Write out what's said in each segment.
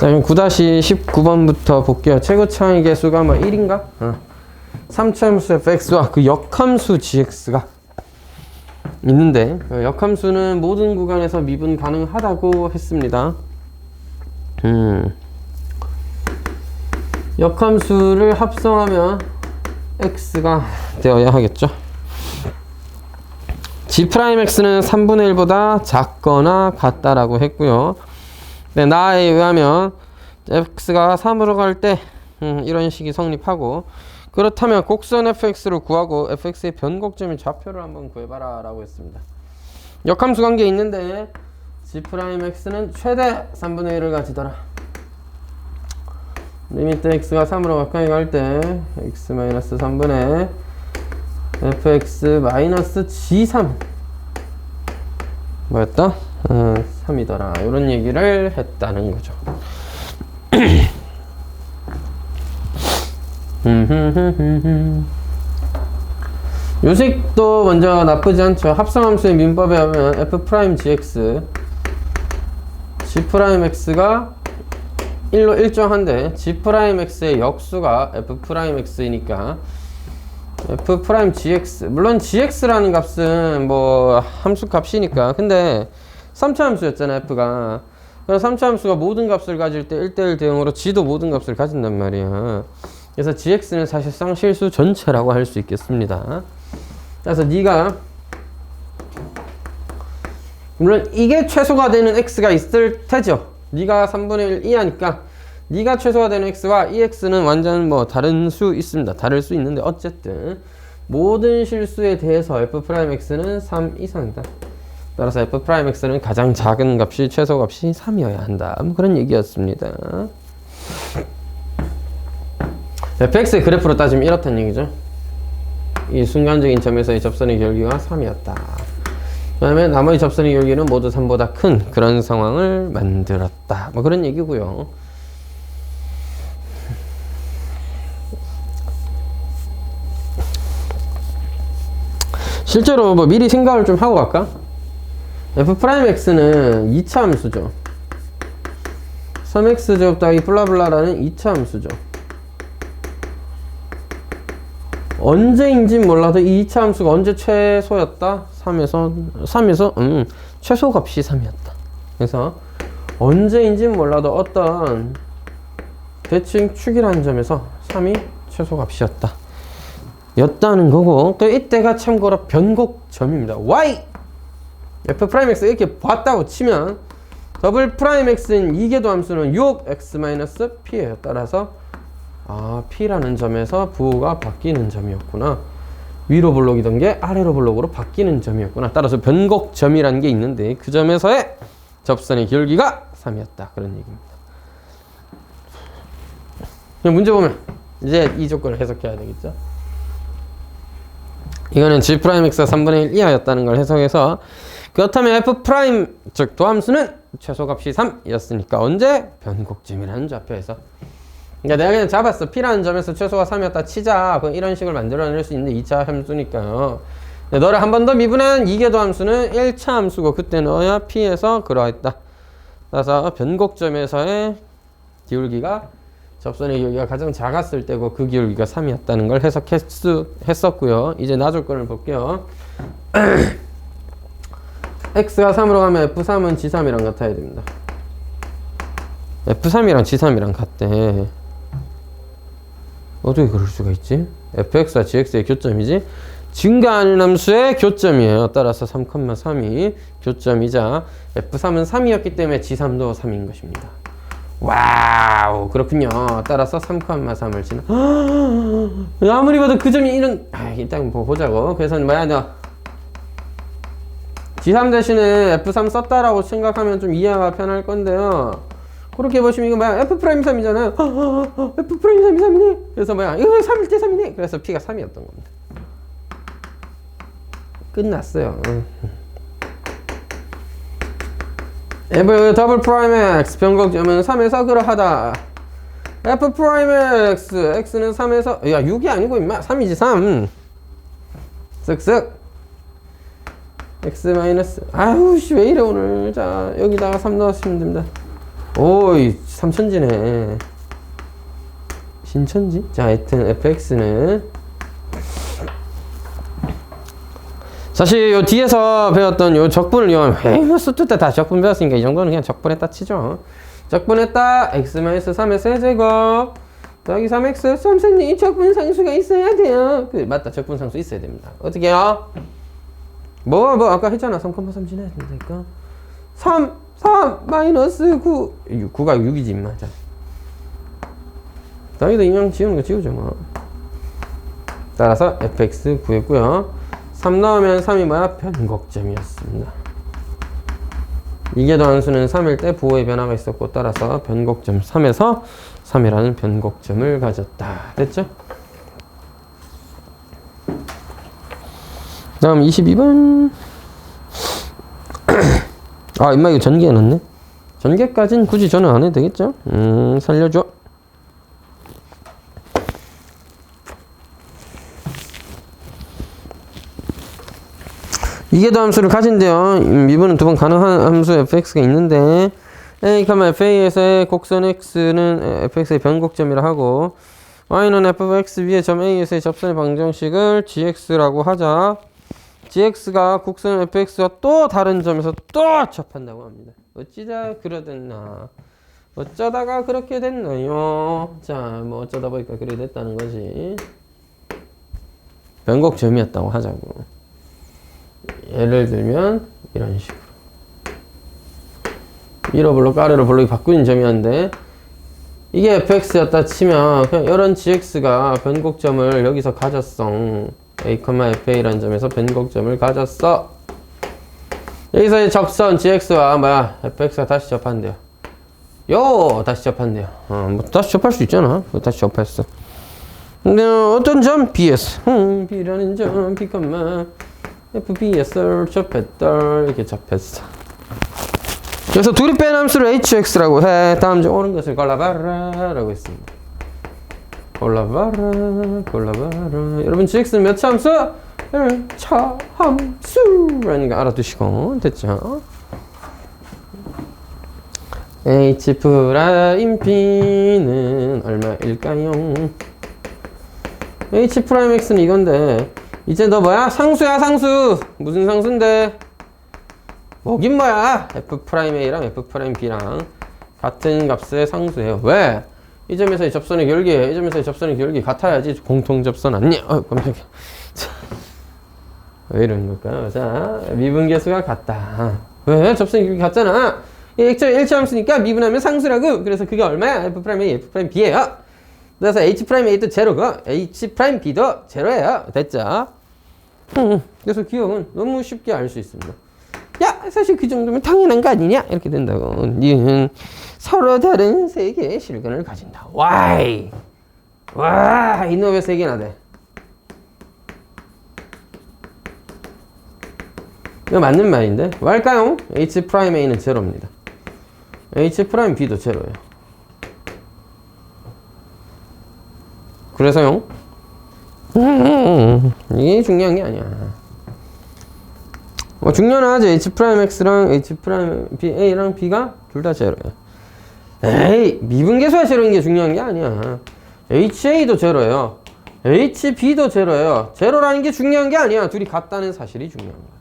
그럼 9-19번부터 볼게요. 최고 차이 계수가 뭐 1인가? 3차함수 fx와 그 역함수 gx가 있는데, 역함수는 모든 구간에서 미분 가능하다고 했습니다. 역함수를 합성하면 x가 되어야 하겠죠. g'x는 3분의 1보다 작거나 같다라고 했고요. 네, 나에 의하면 fx가 3으로 갈 때 이런 식이 성립하고, 그렇다면 곡선 fx를 구하고 fx의 변곡점인 좌표를 한번 구해봐라 라고 했습니다. 역함수 관계 있는데 g'x는 최대 3분의 1을 가지더라. 리미트 x가 3으로 가까이 갈 때 x-3분의 fx-g3 뭐였다? 3이더라. 이런 얘기를 했다는 거죠. 요식도 먼저 나쁘지 않죠. 합성함수의 민법에 하면 f'gx g'x가 1로 일정한데 g'x의 역수가 f'x이니까 f'gx, 물론 gx라는 값은 뭐 함수 값이니까, 근데 3차 함수였잖아 f가. 그래서 3차 함수가 모든 값을 가질 때 1대1 대응으로 g도 모든 값을 가진단 말이야. 그래서 gx는 사실상 실수 전체라고 할 수 있겠습니다. 그래서 네가, 물론 이게 최소가 되는 x가 있을 테죠. 네가 3분의 1 이하니까 네가 최소가 되는 x와 이 x는 완전 뭐 다른 수 있습니다. 다를 수 있는데 어쨌든 모든 실수에 대해서 f'x는 3 이상이다. 따라서 f'x는 가장 작은 값이 최소값이 3이어야 한다. 뭐 그런 얘기였습니다. fx의 그래프로 따지면 이렇다는 얘기죠. 이 순간적인 점에서의 접선의 결기가 3이었다. 그 다음에 나머지 접선의 결기는 모두 3보다 큰 그런 상황을 만들었다. 뭐 그런 얘기고요. 실제로 뭐 미리 생각을 좀 하고 갈까? f'x는 2차 함수죠. 3x 더하기 블라블라라는 2차 함수죠. 언제인진 몰라도 이 2차 함수가 언제 최소였다? 3에서 최소값이 3이었다. 그래서 언제인진 몰라도 어떤 대칭 축이라는 점에서 3이 최소값이었다. 였다는 거고, 또 이때가 참고로 변곡점입니다. y! f'x 이렇게 봤다고 치면 더블 프라임 x인 이계도 함수는 6x-p예요. 따라서 p라는 점에서 부호가 바뀌는 점이었구나. 위로 블록이던 게 아래로 블록으로 바뀌는 점이었구나. 따라서 변곡점이라는 게 있는데 그 점에서의 접선의 기울기가 3이었다. 그런 얘기입니다. 그럼 문제 보면 이제 이 조건을 해석해야 되겠죠. 이거는 g'x가 3분의 1 이하였다는 걸 해석해서, 그렇다면 f', 즉 도함수는 최소값이 3이었으니까 언제? 변곡점이라는 좌표에서. 그러니까 내가 그냥 잡았어. p라는 점에서 최소가 3이었다 치자. 이런 식을 만들어낼 수 있는데 2차 함수니까요. 너를 한 번 더 미분한 이계도 함수는 1차 함수고 그때 넣어야 p에서 그러했다. 따라서 변곡점에서의 기울기가, 접선의 기울기가 가장 작았을 때고 그 기울기가 3이었다는 걸 해석했었고요. 이제 나 조건을 볼게요. x가 3으로 가면 f3은 g3이랑 같아야 됩니다. f3이랑 g3이랑 같대. 어떻게 그럴 수가 있지? fx와 gx의 교점이지? 증가하는 함수의 교점이에요. 따라서 3,3이 교점이자 f3은 3이었기 때문에 g3도 3인 것입니다. 와우, 그렇군요. 따라서 3,3을 지나. 아무리 봐도 그 점이 이런, 일단 보자고. 그래서 뭐야, 너 g3 대신에 f3 썼다라고 생각하면 좀 이해가 편할 건데요. 그렇게 보시면 이거 뭐야, f'3이잖아요. f'3이 3이네. 그래서 뭐야, 이거 3일 때 3이네. 그래서 p가 3이었던 겁니다. 끝났어요. f 더블 프라임 x 변곡점은 3에서 그러하다. f 프라임 x, x는 3에서, 야 6이 아니고 임마 3이지 3. 쓱쓱. x 마이너스, 아유 씨 왜 이래 오늘. 자 여기다가 3 넣으시면 됩니다. 오이 삼천지네. 신천지? 자, 하여튼 fx는 사실 요 뒤에서 배웠던 요 적분을 이용하면 수투 때 다 적분 배웠으니까 이 정도는 그냥 적분했다 치죠. 적분했다 x-3의 세제곱 더하기 3x. 선생님 적분 상수가 있어야 돼요. 맞다, 적분 상수 있어야 됩니다. 어떻게 해요? 뭐 아까 했잖아. 3,3 지나야 된다니까. 3 마이너스 9 9가 6이지 맞아. 여기다 인형 지우는 거 지우죠 뭐. 따라서 fx 구했고요. 3 넣으면 3이 뭐야? 변곡점이었습니다. 이게 더함수는 3일 때 부호의 변화가 있었고 따라서 변곡점 3에서 3이라는 변곡점을 가졌다. 됐죠? 다음 22번. 아, 임마 이거 전개 해놨네. 전개까진 굳이 저는 안 해도 되겠죠? 살려줘. 이게 더함수를 가진대요. 미분은 두 번 가능한 함수 fx가 있는데 a, fa에서의 곡선 x는 fx의 변곡점이라 하고 y는 fx 위에 점 a에서의 접선의 방정식을 gx라고 하자. gx가 곡선 fx와 또 다른 점에서 또 접한다고 합니다. 어찌다 그러됐나? 어쩌다가 그렇게 됐나요? 자, 뭐 어쩌다 보니까 그렇게 됐다는 거지. 변곡점이었다고 하자고. 예를 들면 이런 식으로 1호 블록 아래로 블록이 바꾸는 점이었는데 이게 fx였다 치면 그냥 이런 gx가 변곡점을 여기서 가졌어. a, fa라는 점에서 변곡점을 가졌어. 여기서 접선 gx와 뭐야 fx가 다시 접한대요. 다시 접한대요. 뭐 다시 접할 수 있잖아. 다시 접했어. 근데 어떤 점? b에서 b라는 점 b, FB에서 접했다. 이렇게 접했어. 그래서 둘이 뺀 함수를 hx라고 해. 다음 중 옳은 것을 골라봐라 라고 했습니다. 골라봐라. 여러분 gx는 몇 차 함수? 1차 함수라니까 알아두시고 됐죠? h 프라임 b는 얼마일까요? h 프라임 x는 이건데 이제 너 뭐야? 상수야 상수. 무슨 상수인데? 뭐긴 뭐야? f'a랑 f'b랑 같은 값의 상수예요. 왜? 이 점에서의 접선의 결계, 이 점에서의 접선의 결계 같아야지 공통접선 아니야? 깜짝이야. 왜 이러는 걸까요? 자, 미분계수가 같다. 왜? 접선의 결계 같잖아. 일차 함수니까 미분하면 상수라고. 그래서 그게 얼마야? f'A, f'b예요. 그래서 h'a도 제로고 h'b도 제로예요. 됐죠? 그래서 기억은 너무 쉽게 알 수 있습니다. 야, 사실 그 정도면 당연한 거 아니냐? 이렇게 된다고. 니은 서로 다른 세 개의 실근을 가진다. Why? 와, 이 놈의 세 개나 돼. 이거 맞는 말인데? 왜일까요? h'a는 제로입니다. h'b도 제로예요. 그래서요? 이게 중요한 게 아니야. 뭐 중요하지. h'x랑 h'a랑 b가 둘 다 제로예요. 에이, 미분계수가 제로인 게 중요한 게 아니야. ha도 제로예요. hb도 제로예요. 제로라는 게 중요한 게 아니야. 둘이 같다는 사실이 중요한 거야.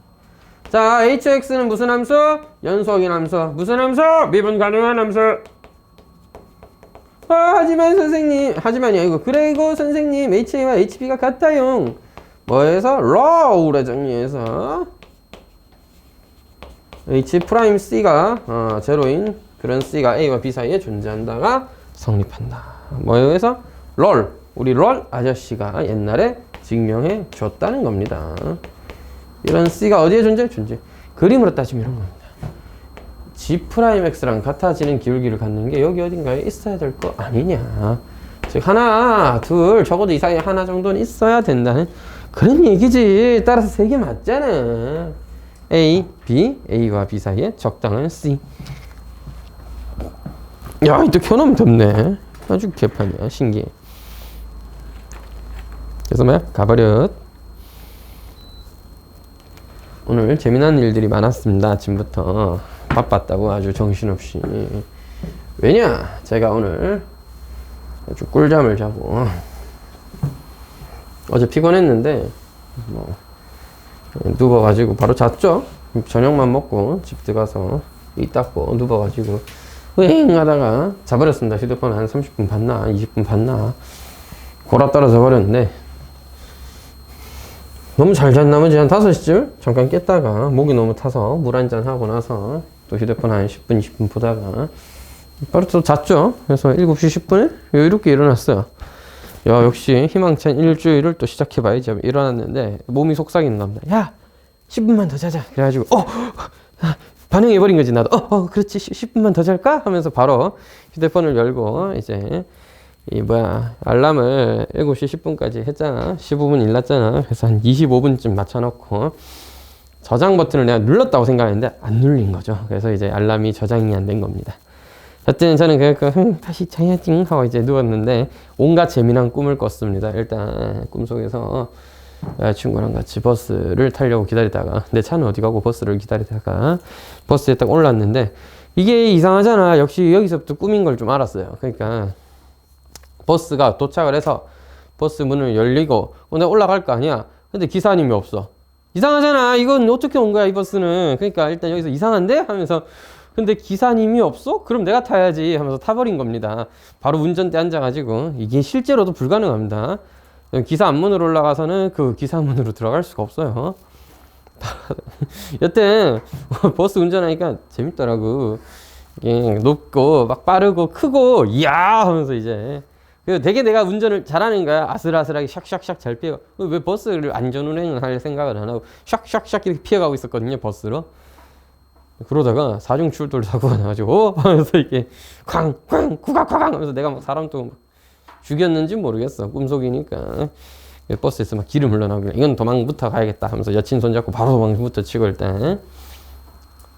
자, hx는 무슨 함수? 연속인 함수. 무슨 함수? 미분 가능한 함수. 하지만 선생님, 하지만이 아니고 그리고 선생님 HA와 HB가 같아요. 뭐에서? 러울의 정리에서 H'C가 제로인 그런 C가 A와 B 사이에 존재한다가 성립한다. 뭐에서? 우리 롤 아저씨가 옛날에 증명해 줬다는 겁니다. 이런 C가 어디에 존재? 그림으로 따지면 이런 겁니다. G'X랑 같아지는 기울기를 갖는 게 여기 어딘가에 있어야 될 거 아니냐. 즉 하나, 둘, 적어도 이 사이에 하나 정도는 있어야 된다는 그런 얘기지. 따라서 세 개 맞잖아. A, B, A와 B 사이에 적당한 C. 야, 또 켜놓으면 덥네. 아주 개판이야. 신기해. 그래서 뭐야? 가버렸. 오늘 재미난 일들이 많았습니다. 아침부터 바빴다고 아주 정신없이. 왜냐? 제가 오늘 아주 꿀잠을 자고 어제 피곤했는데 뭐 누워가지고 바로 잤죠. 저녁만 먹고 집 들어가서 이 닦고 누워가지고 으잉 하다가 자버렸습니다. 휴대폰 한 30분 봤나 20분 봤나 골아 떨어져 버렸는데 너무 잘 잤 나머지 한 5시쯤 잠깐 깼다가 목이 너무 타서 물 한잔 하고 나서 또 휴대폰 한 10분 20분 보다가 바로 또 잤죠. 그래서 7시 10분에 이렇게 일어났어요. 야, 역시 희망찬 일주일을 또 시작해봐야지. 일어났는데 몸이 속삭이는 겁니다. 야, 10분만 더 자자. 그래가지고 반응해버린 거지. 나도 그렇지 10분만 더 잘까? 하면서 바로 휴대폰을 열고 이제 알람을 7시 10분까지 했잖아. 15분 일났잖아. 그래서 한 25분쯤 맞춰놓고 저장 버튼을 내가 눌렀다고 생각했는데 안 눌린 거죠. 그래서 이제 알람이 저장이 안 된 겁니다. 하여튼 저는 다시 자야지 하고 이제 누웠는데 온갖 재미난 꿈을 꿨습니다. 일단 꿈속에서 친구랑 같이 버스를 타려고 기다리다가 내 차는 어디 가고 버스를 기다리다가 버스에 딱 올랐는데 이게 이상하잖아. 역시 여기서부터 꿈인 걸 좀 알았어요. 그러니까 버스가 도착을 해서 버스 문을 열리고 내가 올라갈 거 아니야. 근데 기사님이 없어. 이상하잖아. 이건 어떻게 온 거야 이 버스는. 그러니까 일단 여기서 이상한데? 하면서 근데 기사님이 없어? 그럼 내가 타야지 하면서 타버린 겁니다. 바로 운전대 앉아가지고 이게 실제로도 불가능합니다. 기사 앞문으로 올라가서는 그 기사문으로 들어갈 수가 없어요. 여튼 버스 운전하니까 재밌더라고. 이게 높고 막 빠르고 크고 이야 하면서 이제 되게 내가 운전을 잘하는 거야. 아슬아슬하게 샥샥샥 잘 피해가. 왜 버스를 안전운행을 할 생각을 안 하고 샥샥샥 이렇게 피해가고 있었거든요. 버스로. 그러다가 사중출도를 사고 나가지고 하면서 이렇게 쾅쾅 쿠각쿠각 하면서 내가 막 사람 또 막 죽였는지 모르겠어. 꿈속이니까 버스에서 막 기름 흘러나오길래 이건 도망부터 가야겠다 하면서 여친 손잡고 바로 도망부터 치고 일단.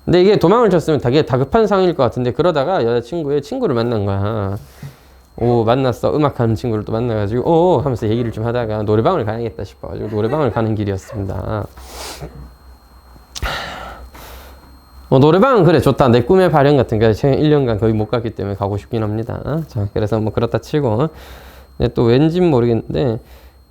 근데 이게 도망을 쳤으면 되게 다급한 상황일 것 같은데 그러다가 여자친구의 친구를 만난 거야. 만났어. 음악하는 친구를 또 만나가지고 하면서 얘기를 좀 하다가 노래방을 가야겠다 싶어가지고 노래방을 가는 길이었습니다. 노래방은 그래 좋다. 내 꿈의 발현 같은 거 최근 1년간 거의 못 갔기 때문에 가고 싶긴 합니다. 자, 그래서 뭐 그렇다 치고 또 왠진 모르겠는데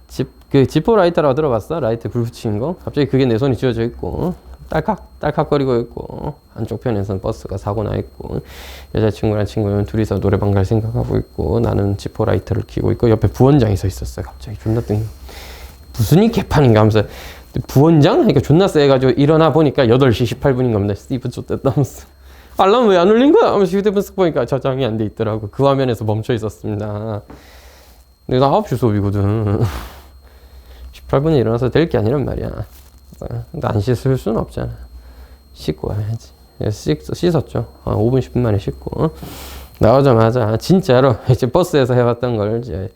지포 라이터라고 들어봤어? 라이트 불 붙인 거? 갑자기 그게 내 손이 쥐어져 있고 딸칵 딸칵거리고 있고 한쪽 편에서는 버스가 사고 나 있고 여자친구랑 친구는 둘이서 노래방 갈 생각하고 있고 나는 지포 라이터를 켜고 있고 옆에 부원장이 서 있었어요. 갑자기 존나 무슨 이 개판인가 하면서 부원장? 그러니까 존나 세가지고 일어나 보니까 8시 18분인 겁니다. 스티브 좆됐다 하면서 알람 왜 안 울린 거야? 하면서 휴대폰 쓱 보니까 저장이 안 돼 있더라고. 그 화면에서 멈춰 있었습니다. 근데 나 9시 수업이거든. 18분에 일어나서 될 게 아니란 말이야. 근데 안 씻을 수는 없잖아. 씻고 와야지. 씻었죠. 5분 10분 만에 씻고 나오자마자 진짜로 이제 버스에서 해봤던 걸 이제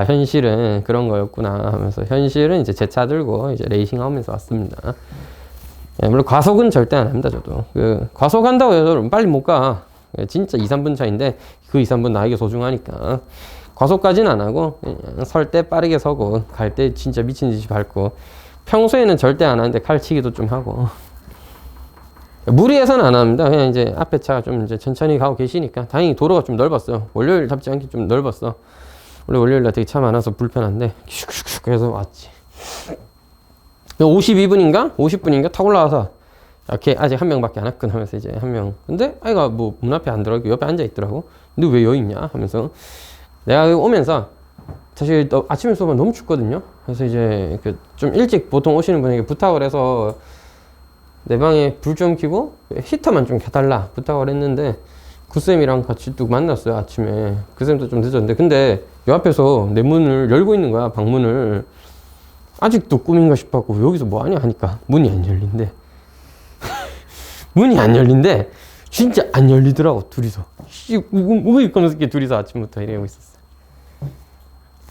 현실은 그런 거였구나 하면서 현실은 이제 제 차 들고 이제 레이싱 하면서 왔습니다. 물론 과속은 절대 안 합니다. 저도 과속한다고 해서 빨리 못 가. 진짜 2, 3분 차인데 그 2, 3분 나에게 소중하니까 과속까지는 안 하고 그냥 설 때 빠르게 서고 갈 때 진짜 미친 듯이 밟고 평소에는 절대 안 하는데 칼치기도 좀 하고 무리해서는 안 합니다. 그냥 이제 앞에 차가 좀 이제 천천히 가고 계시니까 다행히 도로가 좀 넓었어요. 월요일답지 않게 좀 넓었어. 원래 월요일날 되게 차 많아서 불편한데 슉슉슉 해서 왔지. 52분인가 50분인가 타고 올라와서 이렇게 아직 한 명밖에 안 왔군 하면서 이제 한 명 근데 아이가 뭐 문 앞에 안 들어가고 옆에 앉아 있더라고. 근데 왜 여기 있냐 하면서 내가 오면서 사실 아침에 수업은 너무 춥거든요. 그래서 이제 좀 일찍 보통 오시는 분에게 부탁을 해서 내 방에 불 좀 켜고 히터만 좀 켜달라 부탁을 했는데 구쌤이랑 같이 또 만났어요. 아침에 구쌤도 좀 늦었는데 근데 요 앞에서 내 문을 열고 있는 거야. 방문을. 아직도 꿈인가 싶었고 여기서 뭐하냐 하니까 문이 안 열린대. 문이 안 열린대. 진짜 안 열리더라고. 둘이서 뭐 이러면서 둘이서 아침부터 이러고 있었어.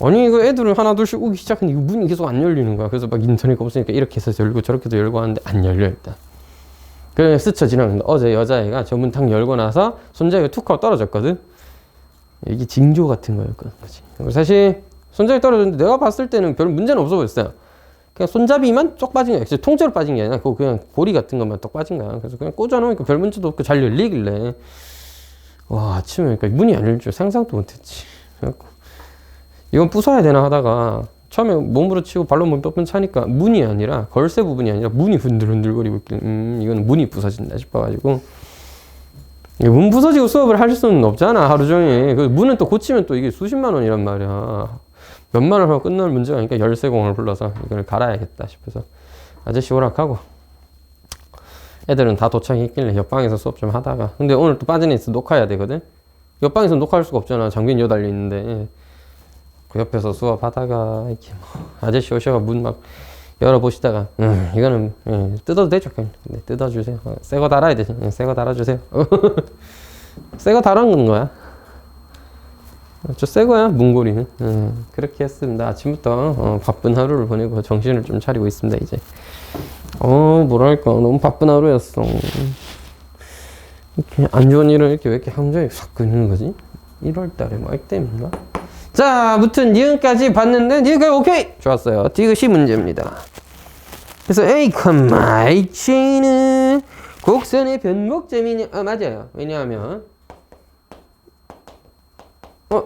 아니 이거 애들을 하나 둘씩 오기 시작했는데 이거 문이 계속 안 열리는 거야. 그래서 막 인터넷 없으니까 이렇게 해서 열고 저렇게도 열고 하는데 안 열려 일단. 그래 스쳐 지나는데 어제 여자애가 저 문 탁 열고 나서 손잡이가 툭 하고 떨어졌거든. 이게 징조 같은 거였거든. 사실 손잡이 떨어졌는데 내가 봤을 때는 별 문제는 없어 보였어요. 그냥 손잡이만 쪽 빠진 거야. 통째로 빠진 게 아니라 그냥 고리 같은 것만 똑 빠진 거야. 그래서 그냥 꽂아놓으니까 별 문제도 없고 잘 열리길래 와, 아침에 그러니까 문이 안 열릴 줄 상상도 못했지. 그래갖고 이건 부숴야 되나 하다가 처음에 몸으로 치고 발로 몇번 차니까 문이 아니라 걸쇠 부분이 아니라 문이 흔들흔들거리고 있길래 이거는 문이 부서진다 싶어가지고 문 부서지고 수업을 할 수는 없잖아 하루 종일. 그 문은 또 고치면 또 이게 수십만 원이란 말이야. 몇만 원 하고 끝날 문제가 아니까 열쇠공을 불러서 이걸 갈아야겠다 싶어서 아저씨 오락하고 애들은 다 도착했길래 옆방에서 수업 좀 하다가 근데 오늘 또 빠진 애 있어 녹화해야 되거든. 옆방에서 녹화할 수가 없잖아. 장비는 여달려 있는데 그 옆에서 수업하다가 이렇게 뭐 아저씨 오셔가 문 막 열어보시다가 이거는 뜯어도 되죠. 그냥 네, 뜯어주세요. 새 거 달아야 되지. 새 거 달아주세요. 새 거 달아놓은 거야. 저 새 거야 문고리는. 그렇게 했습니다. 아침부터 바쁜 하루를 보내고 정신을 좀 차리고 있습니다. 이제 뭐랄까 너무 바쁜 하루였어. 이렇게 안 좋은 일은 이렇게 왜 이렇게 함정이 싹 끄는 거지? 1월달에 말 때문인가? 자, 아무튼 니은까지 봤는데 니은까지 오케이! 좋았어요. 디귿이 문제입니다. 그래서 A, H는 곡선의 변곡점이냐? 맞아요. 왜냐하면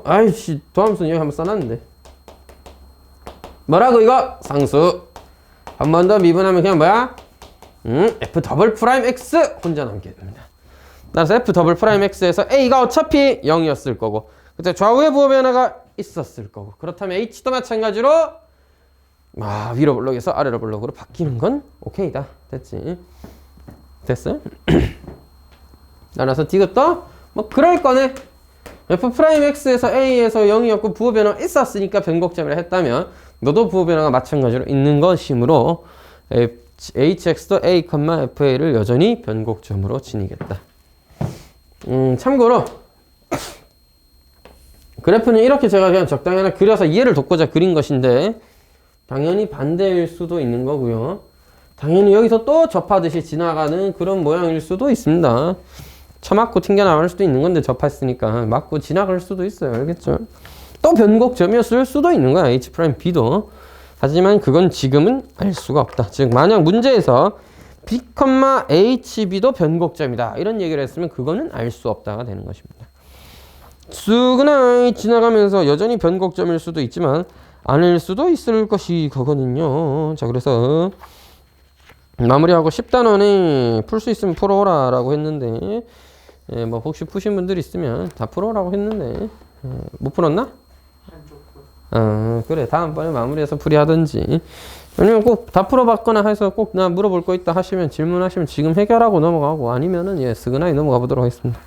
아이씨 도함수는 여기 한번 써놨는데 뭐라고 이거? 상수. 한 번 더 미분하면 그냥 뭐야? F 더블 프라임 X 혼자 남게 됩니다. 따라서 F 더블 프라임 X에서 A가 어차피 0이었을 거고 그때 좌우의 부호 변화가 있었을 거고 그렇다면 H도 마찬가지로 위로 블록에서 아래로 블록으로 바뀌는 건 오케이다. 됐지? 됐어요? 따라서 디귿도 뭐 그럴 거네. F'X에서 A에서 0이었고 부호 변화가 있었으니까 변곡점이라 했다면 너도 부호 변화가 마찬가지로 있는 것이므로 HX도 A, FA를 여전히 변곡점으로 지니겠다. 참고로 그래프는 이렇게 제가 그냥 적당히 하나 그려서 이해를 돕고자 그린 것인데 당연히 반대일 수도 있는 거고요. 당연히 여기서 또 접하듯이 지나가는 그런 모양일 수도 있습니다. 쳐맞고 튕겨나갈 수도 있는 건데 접했으니까 맞고 지나갈 수도 있어요. 알겠죠? 또 변곡점이었을 수도 있는 거야. H'B도. 하지만 그건 지금은 알 수가 없다. 즉 만약 문제에서 B, HB도 변곡점이다. 이런 얘기를 했으면 그거는 알 수 없다가 되는 것입니다. 수그나 지나가면서 여전히 변곡점일 수도 있지만 아닐 수도 있을 것이 그거거든요. 자, 그래서 마무리하고 10단원에 풀 수 있으면 풀어오라 라고 했는데 뭐 혹시 푸신 분들 있으면 다 풀어오라고 했는데 못 풀었나? 그래 다음번에 마무리해서 풀이하든지 아니면 꼭 다 풀어봤거나 해서 꼭 나 물어볼 거 있다 하시면 질문하시면 지금 해결하고 넘어가고 아니면은 스그나이 넘어가 보도록 하겠습니다.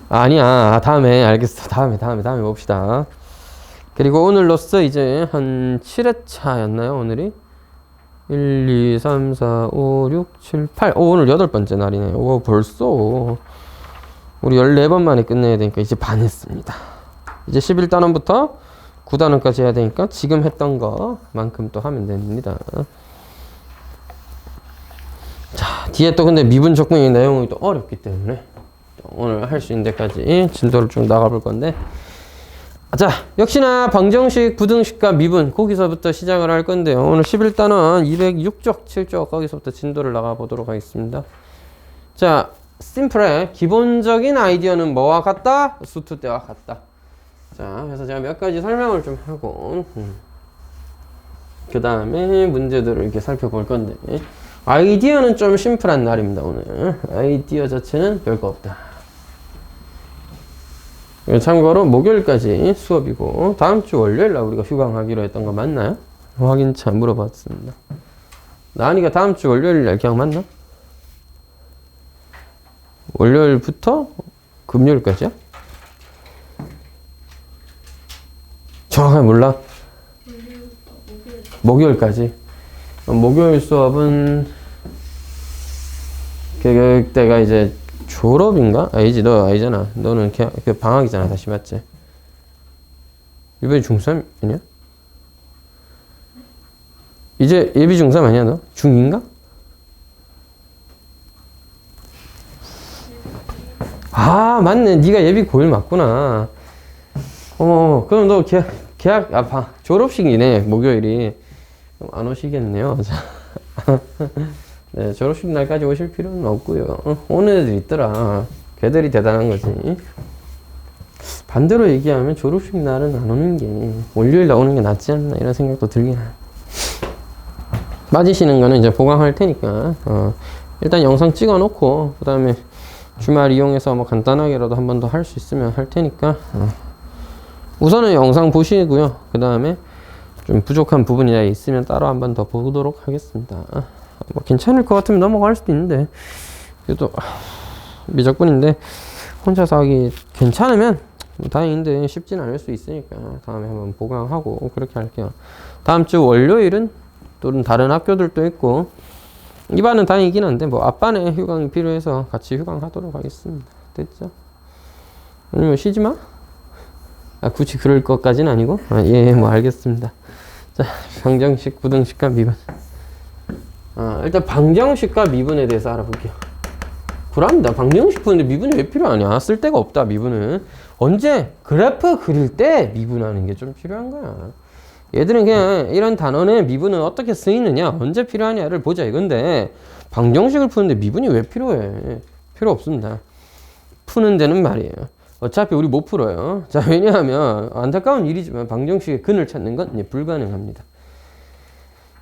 아니야 다음에 알겠어. 다음에 봅시다. 그리고 오늘로써 이제 한 7회차였나요 오늘이? 1, 2, 3, 4, 5, 6, 7, 8 오늘 8번째 날이네. 벌써 우리 14번 만에 끝내야 되니까 이제 반 했습니다. 이제 11단원부터 9단원까지 해야 되니까 지금 했던 거만큼 또 하면 됩니다. 자, 뒤에 또 근데 미분 적분의 내용이 또 어렵기 때문에 오늘 할 수 있는 데까지 진도를 쭉 나가볼 건데 자, 역시나 방정식, 부등식과 미분 거기서부터 시작을 할 건데요. 오늘 11단원 206쪽, 7쪽 거기서부터 진도를 나가보도록 하겠습니다. 자, 심플해. 기본적인 아이디어는 뭐와 같다? 수투 때와 같다. 자, 그래서 제가 몇 가지 설명을 좀 하고 그 다음에 문제들을 이렇게 살펴볼 건데 아이디어는 좀 심플한 날입니다. 오늘 아이디어 자체는 별거 없다. 참고로 목요일까지 수업이고 다음 주 월요일날 우리가 휴강하기로 했던 거 맞나요? 확인차 물어봤습니다. 나은이가 다음 주 월요일날 기억 맞나? 월요일부터 금요일까지야? 정확하게 몰라? 목요일까지. 목요일 수업은 그때가 이제 졸업인가? 아니지, 너 아니잖아. 너는 그 방학이잖아. 다시 맞지? 이번에 중3 아니야? 이제 예비 중3 아니야, 너? 중2인가? 아, 맞네. 네가 예비 고1 맞구나. 그럼 너 졸업식이네, 목요일이. 안 오시겠네요. 네, 졸업식 날까지 오실 필요는 없고요. 오는 애들 있더라. 걔들이 대단한 거지. 반대로 얘기하면 졸업식 날은 안 오는 게 월요일 나오는 게 낫지 않나 이런 생각도 들긴 해. 빠지시는 거는 이제 보강할 테니까 일단 영상 찍어 놓고 그 다음에 주말 이용해서 뭐 간단하게라도 한 번 더 할 수 있으면 할 테니까 우선은 영상 보시고요. 그 다음에 좀 부족한 부분이 있으면 따로 한 번 더 보도록 하겠습니다. 뭐 괜찮을 것 같으면 넘어갈 수도 있는데 그래도 미적분인데 혼자서 하기 괜찮으면 다행인데 쉽진 않을 수 있으니까 다음에 한번 보강하고 그렇게 할게요. 다음 주 월요일은 또 다른 학교들도 있고 이반은 다행이긴 한데 뭐 앞반에 휴강이 필요해서 같이 휴강하도록 하겠습니다. 됐죠? 아니면 쉬지 마? 굳이 그럴 것까지는 아니고 예, 뭐 알겠습니다. 자, 방정식, 부등식과 미분. 일단 방정식과 미분에 대해서 알아볼게요. 불안합니다. 방정식 푸는데 미분이 왜 필요하냐? 쓸 데가 없다. 미분은 언제 그래프 그릴 때 미분하는 게 좀 필요한 거야. 얘들은 그냥 이런 단원의 미분은 어떻게 쓰이느냐, 언제 필요하냐를 보자 이건데 방정식을 푸는데 미분이 왜 필요해? 필요 없습니다. 푸는 데는 말이에요. 어차피 우리 못 풀어요. 자, 왜냐하면 안타까운 일이지만 방정식의 근을 찾는 건 불가능합니다.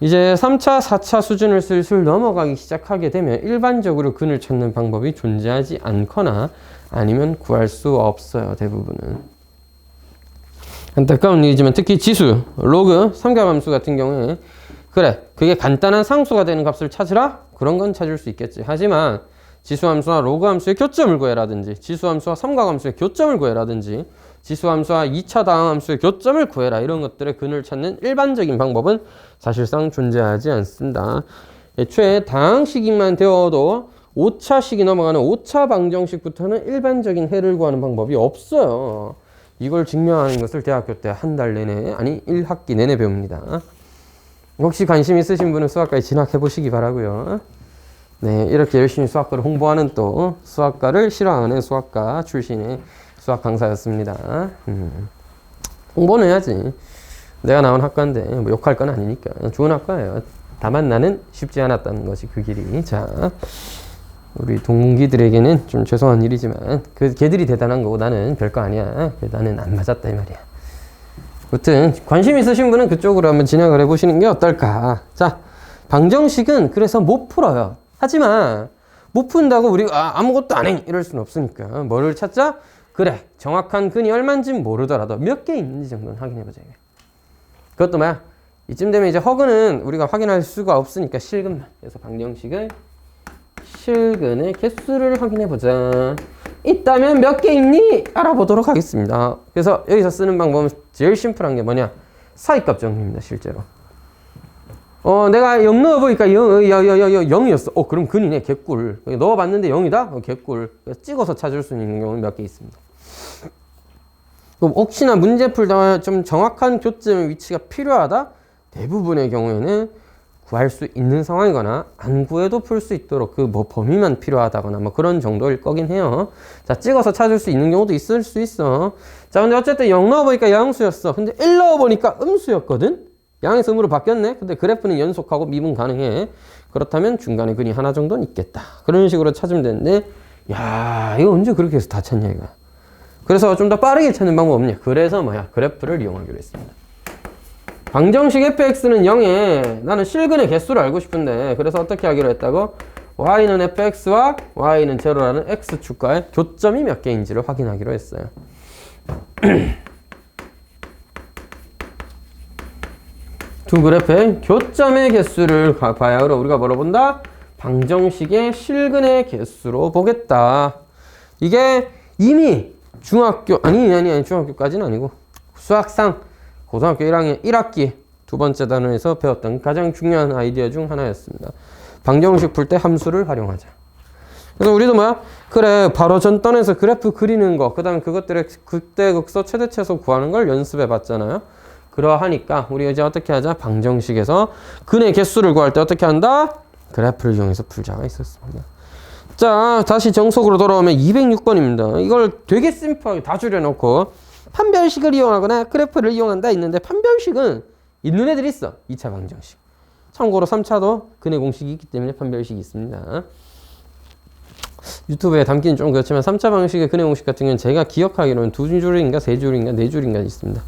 이제 3차, 4차 수준을 슬슬 넘어가기 시작하게 되면 일반적으로 근을 찾는 방법이 존재하지 않거나 아니면 구할 수 없어요. 대부분은. 안타까운 일이지만 특히 지수, 로그, 삼각함수 같은 경우에 그래, 그게 간단한 상수가 되는 값을 찾으라? 그런 건 찾을 수 있겠지. 하지만 지수함수와 로그함수의 교점을 구해라든지 지수함수와 삼각함수의 교점을 구해라든지 지수함수와 2차 다항함수의 교점을 구해라 이런 것들의 근을 찾는 일반적인 방법은 사실상 존재하지 않습니다. 애초에 다항식만 되어도 5차식이 넘어가는 5차 방정식부터는 일반적인 해를 구하는 방법이 없어요. 이걸 증명하는 것을 대학교 때 한 달 내내 아니 1학기 내내 배웁니다. 혹시 관심 있으신 분은 수학과에 진학해 보시기 바라고요. 네, 이렇게 열심히 수학과를 홍보하는 또 수학과를 싫어하는 수학과 출신의 수학 강사였습니다. 홍보는 해야지. 내가 나온 학과인데 뭐 욕할 건 아니니까 좋은 학과예요. 다만 나는 쉽지 않았다는 것이 그 길이. 자, 우리 동기들에게는 좀 죄송한 일이지만 걔들이 대단한 거고 나는 별거 아니야. 나는 안 맞았다 이 말이야. 아무튼 관심 있으신 분은 그쪽으로 한번 진행을 해보시는 게 어떨까. 자, 방정식은 그래서 못 풀어요. 하지만 못 푼다고 우리가 아무것도 안 해 이럴 수는 없으니까 뭐를 찾자? 그래, 정확한 근이 얼마인지 모르더라도 몇 개 있는지 정도는 확인해보자. 그것도 뭐야? 이쯤 되면 이제 허근은 우리가 확인할 수가 없으니까 실근만. 그래서 방정식을 실근의 개수를 확인해보자. 있다면 몇 개 있니? 알아보도록 하겠습니다. 그래서 여기서 쓰는 방법은 제일 심플한 게 뭐냐? 사이값 정리입니다. 실제로. 내가 0 넣어보니까 0이었어. 그럼 근이네. 개꿀. 넣어봤는데 0이다? 개꿀. 찍어서 찾을 수 있는 경우는 몇 개 있습니다. 그럼 혹시나 문제 풀다가 좀 정확한 교점의 위치가 필요하다? 대부분의 경우에는 구할 수 있는 상황이거나 안 구해도 풀 수 있도록 그 뭐 범위만 필요하다거나 뭐 그런 정도일 거긴 해요. 자, 찍어서 찾을 수 있는 경우도 있을 수 있어. 자, 근데 어쨌든 0 넣어보니까 양수였어. 근데 1 넣어보니까 음수였거든? 양에서 음으로 바뀌었네? 근데 그래프는 연속하고 미분 가능해. 그렇다면 중간에 근이 하나 정도는 있겠다. 그런 식으로 찾으면 되는데, 야, 이거 언제 그렇게 해서 다 찾냐, 이거. 그래서 좀 더 빠르게 찾는 방법 없냐? 그래서 뭐야? 그래프를 이용하기로 했습니다. 방정식 fx는 0에 나는 실근의 개수를 알고 싶은데, 그래서 어떻게 하기로 했다고? y는 fx와 y는 0라는 x축과의 교점이 몇 개인지를 확인하기로 했어요. 두 그래프의 교점의 개수를 봐야 우리가 뭐로 본다? 방정식의 실근의 개수로 보겠다. 이게 이미 중학교, 아니 중학교까지는 아니고 수학상 고등학교 1학년 1학기 두 번째 단원에서 배웠던 가장 중요한 아이디어 중 하나였습니다. 방정식 풀 때 함수를 활용하자. 그래서 우리도 뭐야? 그래, 바로 전단에서 그래프 그리는 거, 그 다음에 그것들의 극대극소 최대최소 구하는 걸 연습해 봤잖아요. 그러하니까 우리 이제 어떻게 하자? 방정식에서 근의 개수를 구할 때 어떻게 한다? 그래프를 이용해서 풀자가 있었습니다. 자, 다시 정석으로 돌아오면 206번입니다. 이걸 되게 심플하게 다 줄여놓고 판별식을 이용하거나 그래프를 이용한다 있는데 판별식은 있는 애들이 있어. 2차 방정식. 참고로 3차도 근의 공식이 있기 때문에 판별식이 있습니다. 유튜브에 담기는 좀 그렇지만 3차 방식의 근해 공식 같은 경우는 제가 기억하기로는 2줄인가 3줄인가 4줄인가 있습니다.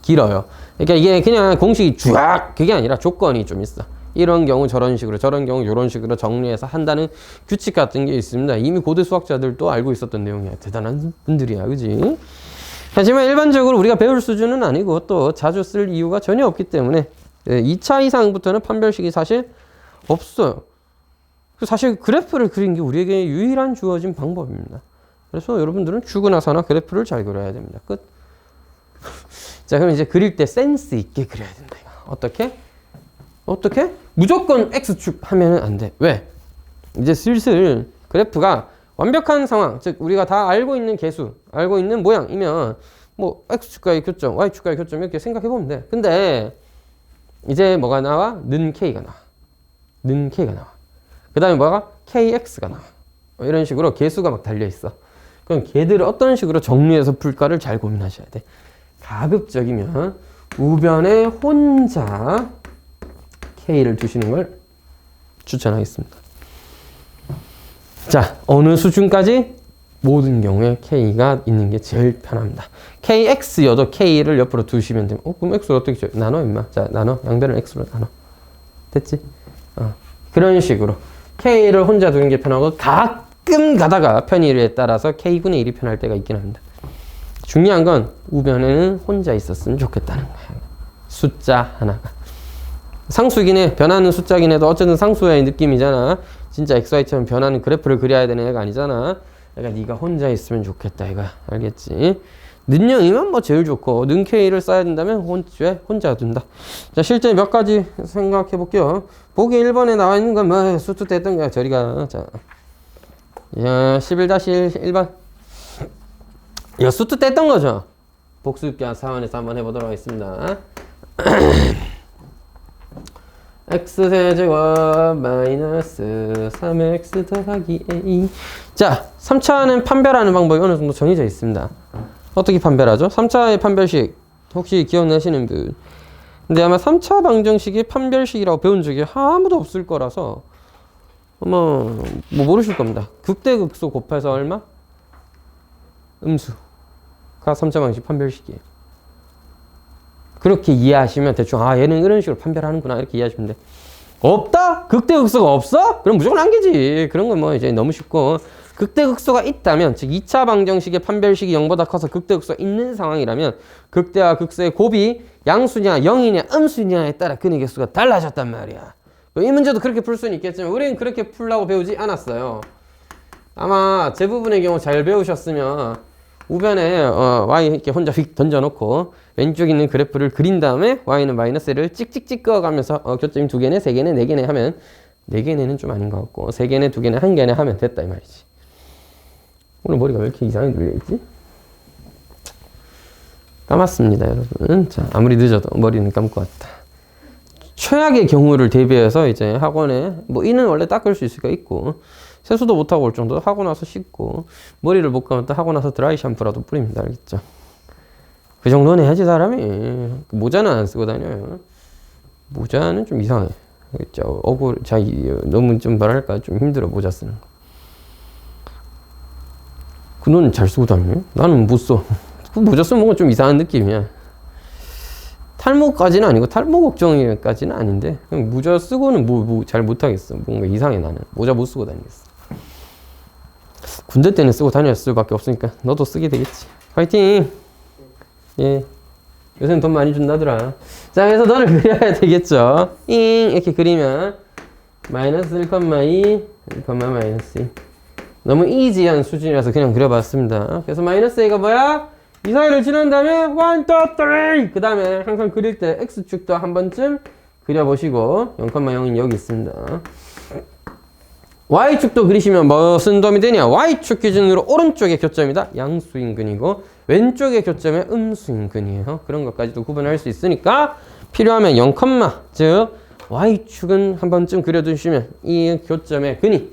길어요. 그러니까 이게 그냥 공식이 쫙 그게 아니라 조건이 좀 있어. 이런 경우 저런 식으로, 저런 경우 이런 식으로 정리해서 한다는 규칙 같은 게 있습니다. 이미 고대 수학자들도 알고 있었던 내용이야. 대단한 분들이야, 그지? 하지만 일반적으로 우리가 배울 수준은 아니고 또 자주 쓸 이유가 전혀 없기 때문에 2차 이상부터는 판별식이 사실 없어요. 사실 그래프를 그린 게 우리에게 유일한 주어진 방법입니다. 그래서 여러분들은 주근하사나 그래프를 잘 그려야 됩니다. 끝. 자, 그럼 이제 그릴 때 센스 있게 그려야 된다. 어떻게? 무조건 X축 하면은 안 돼. 왜? 이제 슬슬 그래프가 완벽한 상황, 즉 우리가 다 알고 있는 개수, 알고 있는 모양이면 뭐 X축과의 교점, Y축과의 교점 이렇게 생각해 보면 돼. 근데 이제 뭐가 나와? 는 K가 나와. 는 K가 나와. 그 다음에 뭐가? KX가 나와. 이런 식으로 개수가 막 달려있어. 그럼 걔들을 어떤 식으로 정리해서 풀까를 잘 고민하셔야 돼. 가급적이면 우변에 혼자 K를 두시는 걸 추천하겠습니다. 자, 어느 수준까지? 모든 경우에 K가 있는 게 제일 편합니다. KX여도 K를 옆으로 두시면 됩니다. 그럼 X를 어떻게 줘? 나눠, 임마. 자, 나눠. 양변을 X로 나눠. 됐지? 그런 식으로. K를 혼자 두는 게 편하고, 가끔 가다가 편의에 따라서 K분의 1이 편할 때가 있긴 합니다. 중요한 건 우변에는 혼자 있었으면 좋겠다는 거예요. 숫자 하나가. 상수긴 해. 변하는 숫자긴 해도 어쨌든 상수의 느낌이잖아. 진짜 XY처럼 변하는 그래프를 그려야 되는 애가 아니잖아. 그러니까 네가 혼자 있으면 좋겠다 이거. 알겠지? 는영이면 뭐 제일 좋고 는 K를 써야 된다면 혼자 둔다. 자, 실제 몇 가지 생각해 볼게요. 보기 1번에 나와 있는 건 뭐 수투 뗐던 거야. 저리가. 자, 11-1번. 이거 수투 뗐던 거죠. 복습과 사원에서 한번 해보도록 하겠습니다. x세제곱 마이너스 3x 더하기 a. 자, 3차는 판별하는 방법이 어느 정도 정해져 있습니다. 어떻게 판별하죠? 3차의 판별식 혹시 기억나시는 분? 근데 아마 3차 방정식이 판별식이라고 배운 적이 아무도 없을 거라서 뭐 모르실 겁니다. 극대극소 곱해서 얼마? 음수가 3차 방정식 판별식이에요. 그렇게 이해하시면 대충 얘는 이런 식으로 판별하는구나 이렇게 이해하시면 돼. 없다? 극대극소가 없어? 그럼 무조건 한계지. 그런 건 뭐 이제 너무 쉽고, 극대극소가 있다면, 즉 2차 방정식의 판별식이 0보다 커서 극대극소가 있는 상황이라면 극대와 극소의 곱이 양수냐 0이냐 음수냐에 따라 근의 개수가 달라졌단 말이야. 이 문제도 그렇게 풀 수는 있겠지만 우리는 그렇게 풀라고 배우지 않았어요. 아마 대부분의 경우 잘 배우셨으면 우변에 y 이렇게 혼자 휙 던져놓고 왼쪽에 있는 그래프를 그린 다음에 y는 마이너스를 찍찍찍 그어가면서 교점이 2개네 3개네 4개네 하면 4개네는 좀 아닌 것 같고 3개네 2개네 1개네 하면 됐다 이 말이지. 오늘 머리가 왜 이렇게 이상하게 눌려있지? 감았습니다 여러분. 자, 아무리 늦어도 머리는 감고 왔다. 최악의 경우를 대비해서 이제 학원에 뭐 이는 원래 닦을 수 있을 거 있고 세수도 못하고 올 정도로 하고 나서 씻고 머리를 못 감았다 하고 나서 드라이 샴푸라도 뿌립니다. 알겠죠? 그 정도는 해야지 사람이. 모자는 안 쓰고 다녀요. 모자는 좀 이상해. 알겠죠? 너무 좀 뭐랄까 좀 힘들어 모자 쓰는 거. 그 너는 잘 쓰고 다녀? 나는 못 써. 그 모자 쓰면 뭔가 좀 이상한 느낌이야. 탈모까지는 아니고 탈모 걱정까지는 아닌데 그냥 모자 쓰고는 잘 못하겠어. 뭔가 이상해 나는. 모자 못 쓰고 다니겠어. 군대 때는 쓰고 다녔을 수밖에 없으니까 너도 쓰게 되겠지. 화이팅! 예. 요새는 돈 많이 준다더라. 자, 그래서 너를 그려야 되겠죠. 잉! 이렇게 그리면 마이너스 1,2, 1, 마이너스 2. 너무 이지한 수준이라서 그냥 그려봤습니다. 그래서 마이너스 A가 뭐야? 이 사이를 지난 다음에 1, 2, 3! 그 다음에 항상 그릴 때 X축도 한 번쯤 그려보시고 0,0은 여기 있습니다. Y축도 그리시면 무슨 도움이 되냐? Y축 기준으로 오른쪽의 교점이다. 양수인근이고 왼쪽의 교점의 음수인근이에요. 그런 것까지도 구분할 수 있으니까 필요하면 0, 즉 Y축은 한 번쯤 그려두시면 이 교점의 근이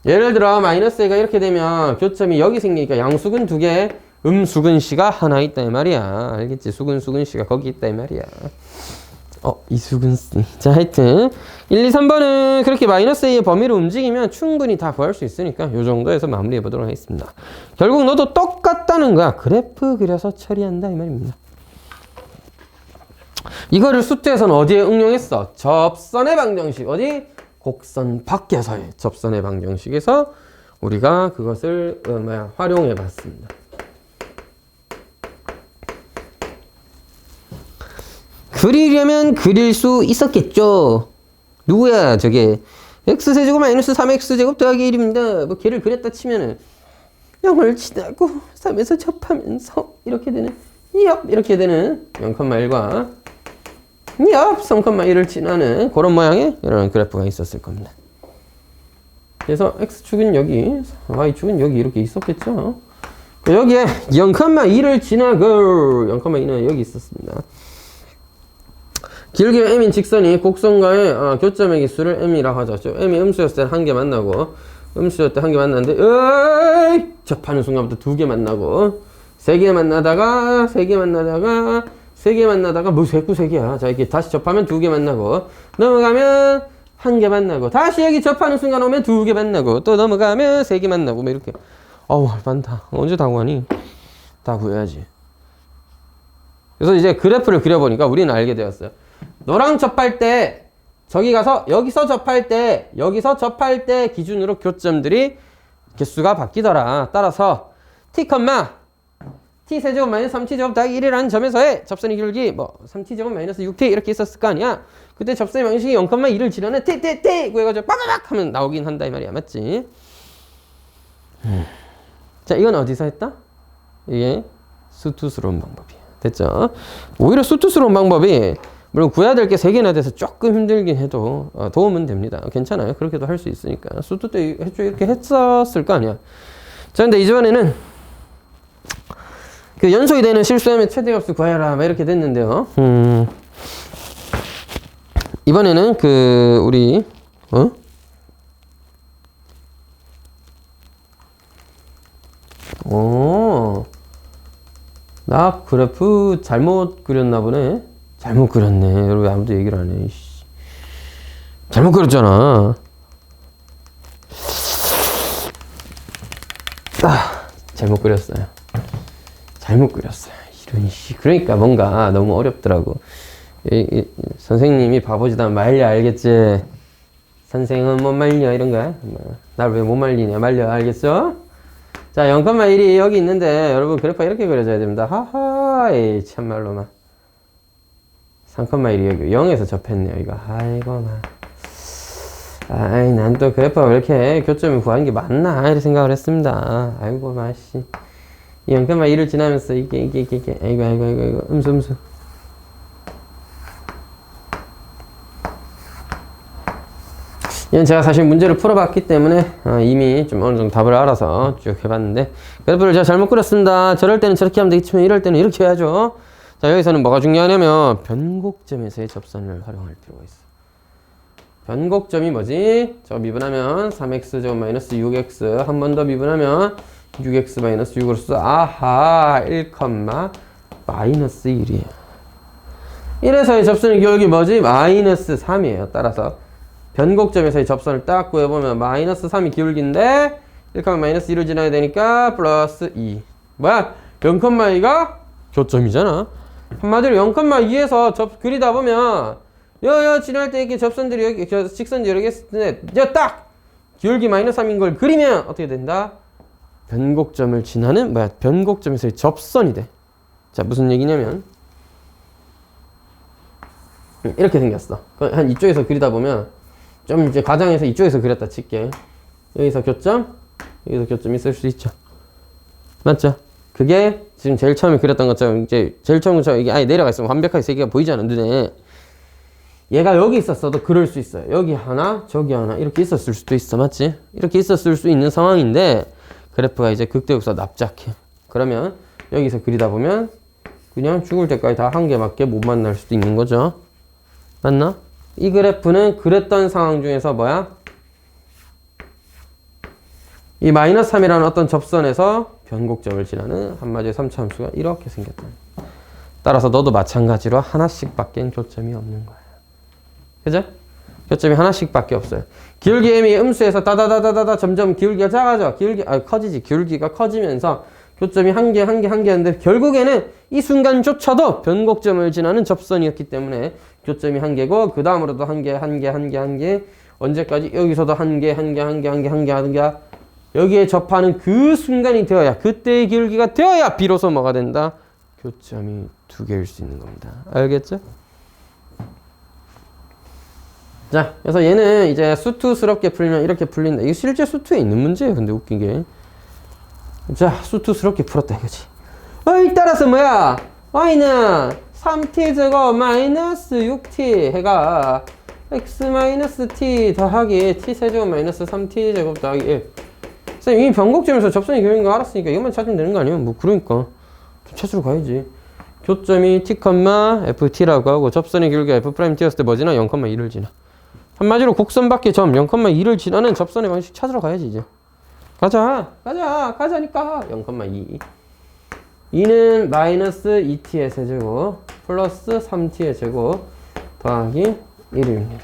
예를 들어 마이너스 A가 이렇게 되면 교점이 여기 생기니까 양수근 2개 음수근 C가 하나 있다 이 말이야. 알겠지? 수근 C가 거기 있다 이 말이야. 이수근 씨. 자, 하여튼 1, 2, 3번은 그렇게 마이너스 A의 범위로 움직이면 충분히 다 구할 수 있으니까 요 정도에서 마무리해 보도록 하겠습니다. 결국 너도 똑같다는 거야. 그래프 그려서 처리한다 이 말입니다. 이거를 수트에서는 어디에 응용했어? 접선의 방정식. 어디? 곡선 밖에서의 접선의 방정식에서 우리가 그것을 활용해 봤습니다. 그리려면 그릴 수 있었겠죠. 누구야 저게? x세제곱 마이너스 3x제곱 더하기 1입니다. 뭐 걔를 그렸다 치면은 0을 지나고 3에서 접하면서 이렇게 되는 이렇게 되는 0,1과 3,1을 지나는 그런 모양의 이런 그래프가 있었을 겁니다. 그래서 x축은 여기, y축은 여기 이렇게 있었겠죠. 여기에 0,2를 지나고 0,2는 여기 있었습니다. 길게 m인 직선이 곡선과의 교점의 기수를 m이라고 하죠. m이 음수였을 때는 한 개 만나고 음수였을 때 한 개 만났는데 접하는 순간부터 두 개 만나고 세 개 만나다가 세 개 만나다가 세 개 만나다가 뭐 자꾸 세 개야. 자, 이렇게 다시 접하면 두 개 만나고 넘어가면 한 개 만나고 다시 여기 접하는 순간 오면 두 개 만나고 또 넘어가면 세 개 만나고 뭐 이렇게. 많다. 언제 다 구하니? 다 구해야지. 그래서 이제 그래프를 그려보니까 우리는 알게 되었어요. 너랑 접할 때 저기 가서 여기서 접할 때 기준으로 교점들이 개수가 바뀌더라. 따라서 t, t세제곱 마이너스 3t제곱 더하기 1이라는 점에서의 접선의 기울기 3t제곱 마이너스 6t 이렇게 있었을 거 아니야. 그때 접선의 방식이 0,2를 지나는 t 구해가지고 빠바박 하면 나오긴 한다 이 말이야. 맞지? 자, 이건 어디서 했다? 이게 수투스러운 방법이야. 됐죠? 오히려 수투스러운 방법이 물론 구해야 될 게 3개나 돼서 조금 힘들긴 해도 도움은 됩니다. 괜찮아요. 그렇게도 할 수 있으니까. 수투 때 이렇게 했었을 거 아니야. 자, 근데 이번에는 그 연속이 되는 실수하면 최대값을 구해라 막 이렇게 됐는데요. 이번에는 우리 나 그래프 잘못 그렸나 보네. 잘못 그렸네. 여러분 아무도 얘기를 안 해. 잘못 그렸잖아. 잘못 그렸어요. 그러니까 뭔가 너무 어렵더라고. 선생님이 바보지도 않아. 말려 알겠지? 선생은 못 말려 이런 거야? 날 왜 못 말리냐? 말려 알겠어? 자, 0,1이 여기 있는데 여러분 그래프가 이렇게 그려져야 됩니다. 하하, 참말로만. 3,1이 여기 0에서 접했네요. 이거 아이고 난 또 그래프가 왜 이렇게 교점을 구하는 게 맞나 이렇게 생각을 했습니다. 아이고 마씨. 이 0,1을 지나면서 이게 아이고 음수. 이건 제가 사실 문제를 풀어봤기 때문에 이미 좀 어느 정도 답을 알아서 쭉 해봤는데 그래프를 제가 잘못 그렸습니다. 저럴 때는 저렇게 하면 되겠지만 이럴 때는 이렇게 해야죠. 자, 여기서는 뭐가 중요하냐면 변곡점에서의 접선을 활용할 필요가 있어. 변곡점이 뭐지? 저 미분하면 3x제곱 마이너스 6x 한 번 더 미분하면 6x 마이너스 6으로써 아하 1, 마이너스 1이에요. 이래서의 접선의 기울기 뭐지? 마이너스 3이에요. 따라서 변곡점에서의 접선을 딱 구해보면 마이너스 3이 기울기인데 1, 마이너스 1을 지나야 되니까 플러스 2. 뭐야? 0,2가 교점이잖아. 한마디로 0,2에서 그리다 보면 지날 때 이렇게 접선들이 여기 직선들이 여기 있을 텐데 딱 기울기 마이너스 3인 걸 그리면 어떻게 된다? 변곡점을 지나는 변곡점에서의 접선이 돼. 자, 무슨 얘기냐면 이렇게 생겼어. 한 이쪽에서 그리다 보면 좀 이제 과장해서 이쪽에서 그렸다 칠게. 여기서 교점 있을 수 있죠. 맞죠? 그게 지금 제일 처음에 그렸던 것처럼 이제 제일 처음부터 이게 아예 내려가 있으면 완벽하게 세 개가 보이잖아 눈에. 얘가 여기 있었어도 그럴 수 있어요. 여기 하나, 저기 하나 이렇게 있었을 수도 있어. 맞지? 이렇게 있었을 수 있는 상황인데 그래프가 이제 극대극소 납작해. 그러면 여기서 그리다 보면 그냥 죽을 때까지 다 한 개밖에 못 만날 수도 있는 거죠. 맞나? 이 그래프는 그랬던 상황 중에서 뭐야? 이 마이너스 3이라는 어떤 접선에서 변곡점을 지나는 한마디의 3차 함수가 이렇게 생겼다. 따라서 너도 마찬가지로 하나씩 밖엔 교점이 없는 거야. 그죠? 교점이 하나씩밖에 없어요. 기울기 m이 음수에서 다다다다다다 점점 기울기가 작아져. 커지지. 기울기가 커지면서 교점이 한 개 하는데 결국에는 이 순간조차도 변곡점을 지나는 접선이었기 때문에 교점이 한 개고 그 다음으로도 한 개 언제까지? 여기서도 한 개 여기에 접하는 그 순간이 되어야 그때의 기울기가 되어야 비로소 뭐가 된다? 교점이 두 개일 수 있는 겁니다. 알겠죠? 자, 그래서 얘는 이제 수투스럽게 풀면 이렇게 풀린다. 이게 실제 수투에 있는 문제예요. 근데 웃긴 게. 자, 수투스럽게 풀었다 이거지. 따라서 뭐야? y는 3t 제곱 마이너스 6t 해가 x 마이너스 t 더하기 t 세제곱 마이너스 3t 제곱 더하기 1. 선생님 이미 변곡점에서 접선이 교인인 거 알았으니까 이것만 찾으면 되는 거 아니에요? 뭐 그러니까 좀 찾으러 가야지. 교점이 t, ft라고 하고 접선의 길이가 f't였을 때 뭐지나? 0,2를 지나. 한마디로 곡선밖에 점 0,2를 지나는 접선의 방식 찾으러 가야지 이제. 가자니까 0,2. 2는 마이너스 2t의 세제곱 플러스 3t의 제곱 더하기 1입니다.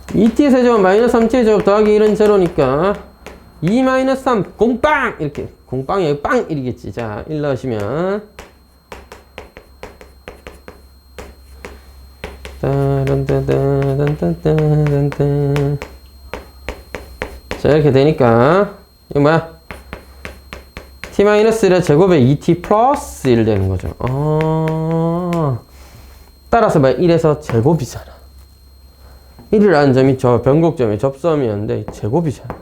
2t의 세제곱 마이너스 3t의 제곱 더하기 1은 제로니까 2 마이너스 3 공빵! 이렇게 공빵이 빵! 1이겠지. 자, 1 넣으시면 자, 이렇게 되니까 이거 뭐야? t-1의 제곱에 2t 플러스 1 되는 거죠. 따라서 뭐야? 1에서 제곱이잖아. 1이라는 점이 저 변곡점의 접선이었는데 제곱이잖아.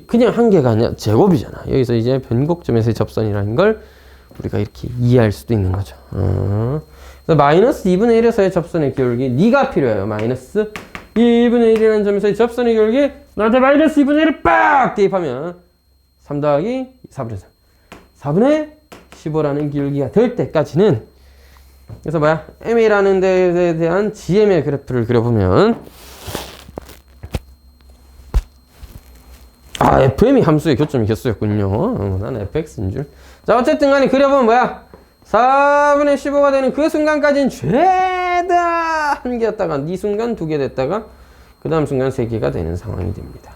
그냥 한 개가 아니라 제곱이잖아. 여기서 이제 변곡점에서의 접선이라는 걸 우리가 이렇게 이해할 수도 있는 거죠. 그래서 마이너스 2분의 1에서의 접선의 기울기 네가 필요해요. 마이너스 2분의 1이라는 점에서의 접선의 기울기 나한테 마이너스 2분의 1을 빡 대입하면 3 더하기 4분의 3 4분의 15라는 기울기가 될 때까지는 그래서 뭐야? m이라는 데에 대한 gm의 그래프를 그려보면 fm이 함수의 교점이 개수였군요. 나는 fx인 줄. 자, 어쨌든 간에 그려보면 뭐야? 4분의 15가 되는 그 순간까지는 죄다 한 개였다가 이 순간 두 개 됐다가 그 다음 순간 세 개가 되는 상황이 됩니다.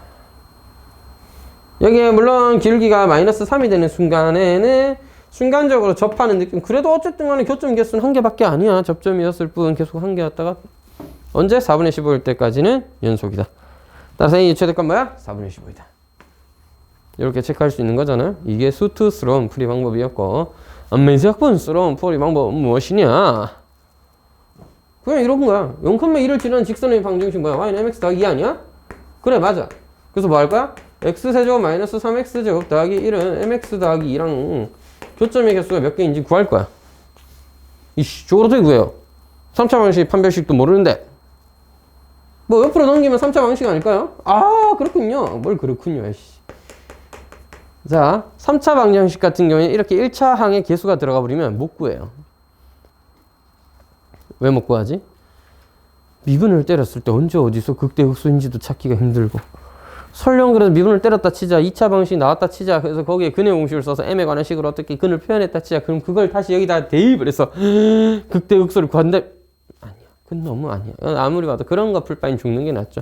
여기에 물론 기울기가 마이너스 3이 되는 순간에는 순간적으로 접하는 느낌. 그래도 어쨌든 간에 교점 개수는 한 개밖에 아니야. 접점이었을 뿐 계속 한 개였다가 언제? 4분의 15일 때까지는 연속이다. 따라서 이 최대값 뭐야? 4분의 15이다. 이렇게 체크할 수 있는 거잖아요. 이게 수투스러운 풀이 방법이었고 암매작분스러운 풀이 방법은 무엇이냐? 그냥 이런 거야. 0,1을 지나는 직선의 방정식 뭐야? y는 mx 더하기 2 아니야? 그래, 맞아. 그래서 뭐 할 거야? x세제곱 마이너스 3x제곱 더하기 1은 mx 더하기 2랑 교점의 개수가 몇 개인지 구할 거야. 이씨, 저걸 어떻게 구해요? 3차 방식 판별식도 모르는데. 뭐 옆으로 넘기면 3차 방식 아닐까요? 그렇군요. 뭘 그렇군요. 이씨. 자, 3차 방정식 같은 경우에 이렇게 1차 항에 개수가 들어가 버리면 못 구해요. 왜 못 구하지? 미분을 때렸을 때 언제 어디서 극대극소인지도 찾기가 힘들고 설령 그래도 미분을 때렸다 치자 2차 방식 나왔다 치자 그래서 거기에 근의 공식을 써서 m에 관한 식으로 어떻게 근을 표현했다 치자 그럼 그걸 다시 여기다 대입을 해서 극대극소를 구한데 아니야. 그건 너무 아니야. 아무리 봐도 그런 거 풀 바엔 죽는 게 낫죠.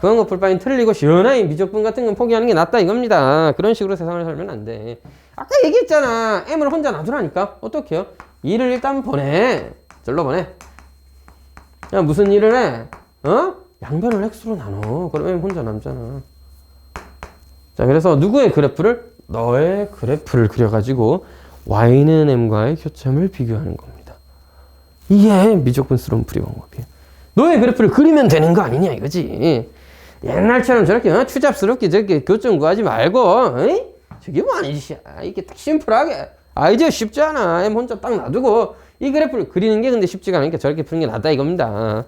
그런 거 풀 바엔 틀리고 시원하게 미적분 같은 건 포기하는 게 낫다 이겁니다. 그런 식으로 세상을 살면 안 돼. 아까 얘기했잖아. m을 혼자 놔두라니까. 어떡해요? 2를 일단 보내. 절로 보내. 야, 무슨 일을 해? 양변을 x로 나눠. 그러면 m 혼자 남잖아. 자, 그래서 누구의 그래프를? 너의 그래프를 그려가지고 y는 m과의 교점을 비교하는 겁니다. 이게 미적분스러운 풀이 방법이에요. 너의 그래프를 그리면 되는 거 아니냐 이거지. 옛날처럼 저렇게 추잡스럽게 저렇게 교점 구하지 말고 저게 뭐 하는 짓이야. 이게 딱 심플하게 아이디어 쉽지 않아. m 혼자 딱 놔두고 이 그래프를 그리는 게 근데 쉽지가 않으니까 저렇게 푸는 게 낫다 이겁니다.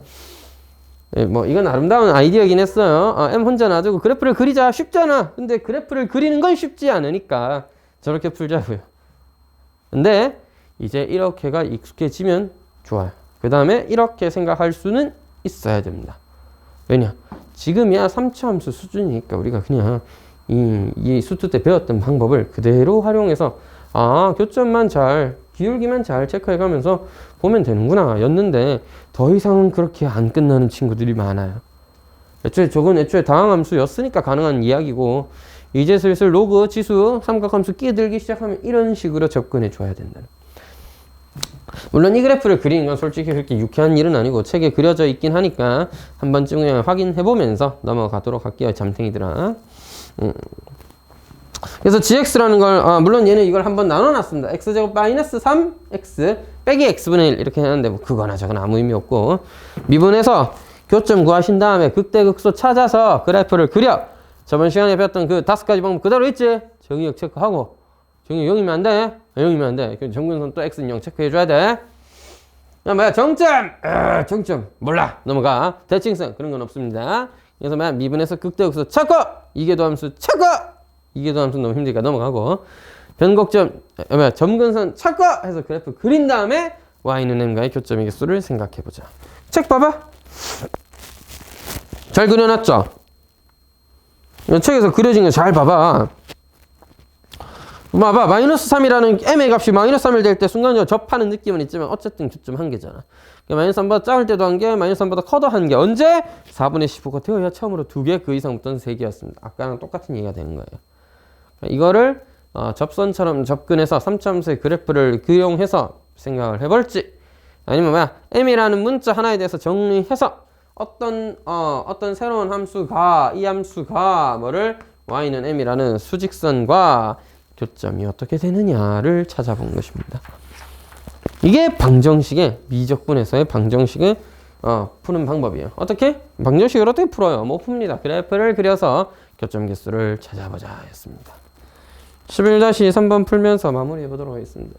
뭐 이건 아름다운 아이디어긴 했어요. m 혼자 놔두고 그래프를 그리자. 쉽잖아. 근데 그래프를 그리는 건 쉽지 않으니까 저렇게 풀자고요. 근데 이제 이렇게가 익숙해지면 좋아요. 그 다음에 이렇게 생각할 수는 있어야 됩니다. 왜냐? 지금이야 3차 함수 수준이니까 우리가 그냥 이 수투 때 배웠던 방법을 그대로 활용해서 교점만 잘 기울기만 잘 체크해 가면서 보면 되는구나 였는데 더 이상은 그렇게 안 끝나는 친구들이 많아요. 애초에 다항함수였으니까 가능한 이야기고 이제 슬슬 로그, 지수, 삼각함수 끼어들기 시작하면 이런 식으로 접근해 줘야 된다는. 물론 이 그래프를 그리는 건 솔직히 그렇게 유쾌한 일은 아니고 책에 그려져 있긴 하니까 한 번쯤 그냥 확인해 보면서 넘어가도록 할게요. 잠탱이들아. 그래서 gx라는 걸 물론 얘는 이걸 한번 나눠놨습니다. x제곱 마이너스 3x 빼기 x분의 1 이렇게 하는데 뭐 그거나 저거나 아무 의미 없고 미분해서 교점 구하신 다음에 극대극소 찾아서 그래프를 그려. 저번 시간에 배웠던 그 5가지 방법 그대로 있지? 정의역 체크하고 정의역 0이면 안 돼? 0이면 안 돼. 정근선 또 x는 0 체크해줘야 돼. 뭐야 정점! 정점 몰라 넘어가. 대칭성 그런 건 없습니다. 그래서 뭐야 미분해서 극대극소 찾고 이계도함수 찾고 이계도함수 너무 힘드니까 넘어가고 변곡점 점근선 찾고 해서 그래프 그린 다음에 y는 m과의 교점의 개수를 생각해보자. 책 봐봐. 잘 그려놨죠? 책에서 그려진 거 잘 봐봐. 봐봐. 마이너스 3이라는 m의 값이 마이너스 3일 될 때 순간적으로 접하는 느낌은 있지만 어쨌든 교점 한 개잖아. 마이너스 3보다 작을 때도 한 개, 마이너스 3보다 커도 한 개. 언제? 4분의 15가 되어야 처음으로 2개, 그 이상 없던 3개였습니다. 아까랑 똑같은 얘기가 되는 거예요. 이거를 접선처럼 접근해서 3차함수의 그래프를 그용해서 생각을 해볼지 아니면 뭐야 m이라는 문자 하나에 대해서 정리해서 어떤 새로운 함수가 이 함수가 뭐를 y는 m이라는 수직선과 교점이 어떻게 되느냐를 찾아본 것입니다. 이게 방정식의 미적분에서의 방정식을 푸는 방법이에요. 어떻게? 방정식을 어떻게 풀어요? 못 풉니다. 그래프를 그려서 교점 개수를 찾아보자 였습니다. 11-3번 풀면서 마무리해 보도록 하겠습니다.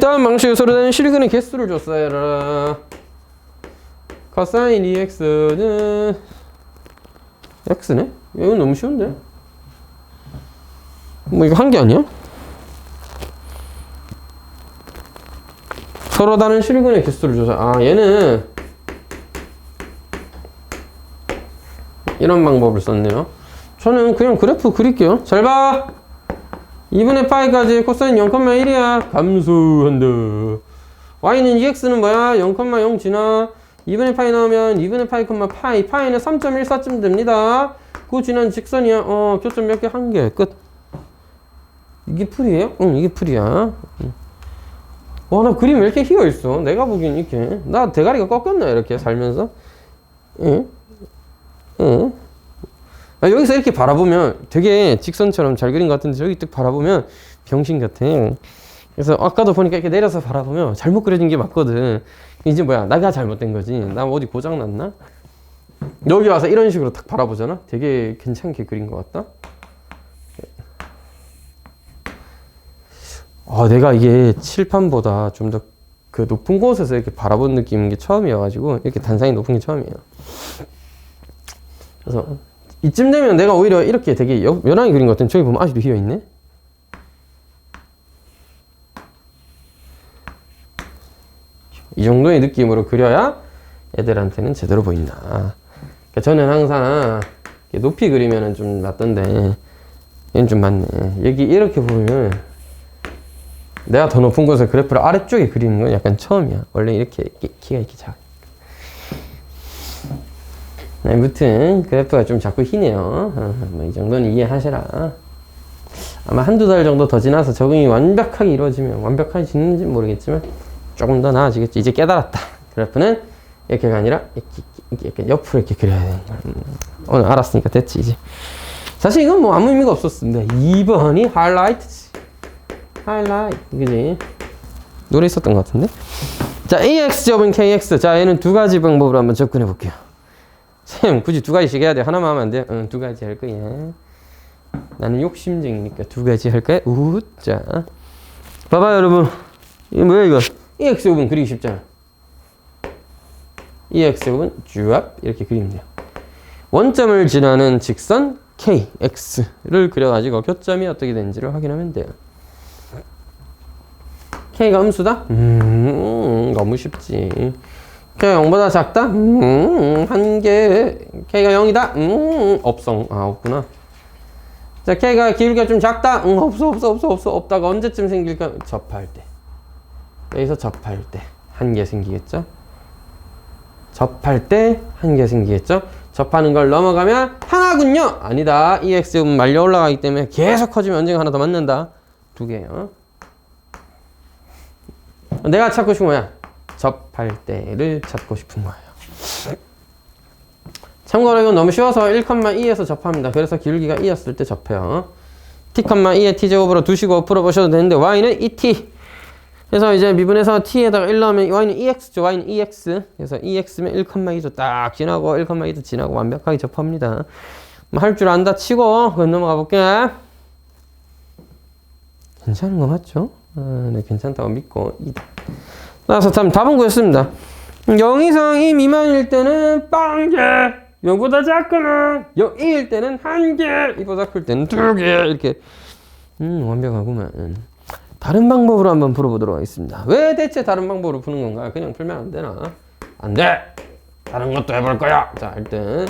다음 방식으로 서로 다른 실근의 개수를 줬어요. 코사인 2x는 x네? 이건 너무 쉬운데? 뭐 이거 한 게 아니야? 서로 다른 실근의 개수를 줘서 얘는 이런 방법을 썼네요. 저는 그냥 그래프 그릴게요. 잘 봐! 2분의 파이까지 코사인 0,1이야. 감소한다. y는 2x는 뭐야? 0,0 지나 2분의 파이 나오면 2분의 파이, 파이. 파이는 3.14쯤 됩니다. 그 지난 직선이야. 교점 몇 개? 한 개. 끝. 이게 풀이에요? 응, 이게 풀이야. 와, 나 그림 왜 이렇게 휘어있어? 내가 보기엔 이렇게. 나 대가리가 꺾였나, 이렇게 살면서? 응? 응? 여기서 이렇게 바라보면 되게 직선처럼 잘 그린 것 같은데 저기 딱 바라보면 병신 같아. 그래서 아까도 보니까 이렇게 내려서 바라보면 잘못 그려진 게 맞거든. 이제 뭐야 나가 잘못된 거지. 나 어디 고장났나? 여기 와서 이런 식으로 딱 바라보잖아. 되게 괜찮게 그린 것 같다. 내가 이게 칠판보다 좀 더 그 높은 곳에서 이렇게 바라본 느낌인 게 처음이어가지고 이렇게 단상이 높은 게 처음이에요. 그래서 이쯤 되면 내가 오히려 이렇게 되게 연하게 그린 것 같은데 저기 보면 아직도 휘어있네? 이 정도의 느낌으로 그려야 애들한테는 제대로 보인다. 그러니까 저는 항상 높이 그리면 좀 맞던데 얘는 좀 맞네. 여기 이렇게 보면 내가 더 높은 곳에 그래프를 아래쪽에 그리는 건 약간 처음이야. 원래 이렇게 키가 이렇게 작아. 아무튼 그래프가 좀 자꾸 휘네요. 뭐 이 정도는 이해하시라. 아마 한두 달 정도 더 지나서 적응이 완벽하게 이루어지면 완벽해지는지 모르겠지만 조금 더 나아지겠지. 이제 깨달았다. 그래프는 이렇게가 아니라 이렇게 옆으로 이렇게 그려야 되는 거야. 오늘 알았으니까 됐지 이제. 사실 이건 뭐 아무 의미가 없었습니다. 2번이 하이라이트지. 하이라이트 그지? 노래 있었던 것 같은데. 자, ax 제곱은 kx. 자, 얘는 두 가지 방법으로 한번 접근해 볼게요. 쌤 굳이 두 가지씩 해야 돼? 하나만 하면 안 돼? 응, 두 가지 할 거야. 나는 욕심쟁이니까 두 가지 할 거야. 자, 봐봐요 여러분. 이게 뭐야 이거? EX 제곱은 그리기 쉽잖아. EX 제곱은 쭈압 이렇게 그리면 돼요. 원점을 지나는 직선 KX를 그려가지고 교점이 어떻게 되는지를 확인하면 돼요. K가 음수다? 너무 쉽지. K가 0보다 작다? 한 개. K가 0이다? 없어. 없구나. 자, K가 기울기가 좀 작다? 응, 없어. 없다가 언제쯤 생길까? 접할 때. 여기서 접할 때. 한 개 생기겠죠? 접할 때 한 개 생기겠죠? 접하는 걸 넘어가면 하나군요! 아니다. EX 말려 올라가기 때문에 계속 커지면 언젠가 하나 더 맞는다. 두 개요. 내가 찾고 싶은 거야. 접할 때를 찾고 싶은 거예요. 참고로 이건 너무 쉬워서 1,2에서 접합니다. 그래서 기울기가 2였을 때 접해요. t,2의 t제곱으로 두시고 풀어보셔도 되는데 y는 2t. 그래서 이제 미분에서 t에다가 1 넣으면 y는 2x죠. y는 2x. 그래서 2x면 1,2죠. 딱 지나고 1,2도 지나고 완벽하게 접합니다. 뭐 할 줄 안다 치고 그건 넘어가 볼게. 괜찮은 거 맞죠? 네, 괜찮다고 믿고 2다. 따라서 답은 구했습니다. 0 이상이 미만일 때는 빵개, 0보다 작거나 0일 때는 1개, 이보다 클 때는 2개. 이렇게 완벽하구만. 다른 방법으로 한번 풀어보도록 하겠습니다. 왜 대체 다른 방법으로 푸는 건가? 그냥 풀면 안 되나? 안 돼! 다른 것도 해볼 거야! 자, 일단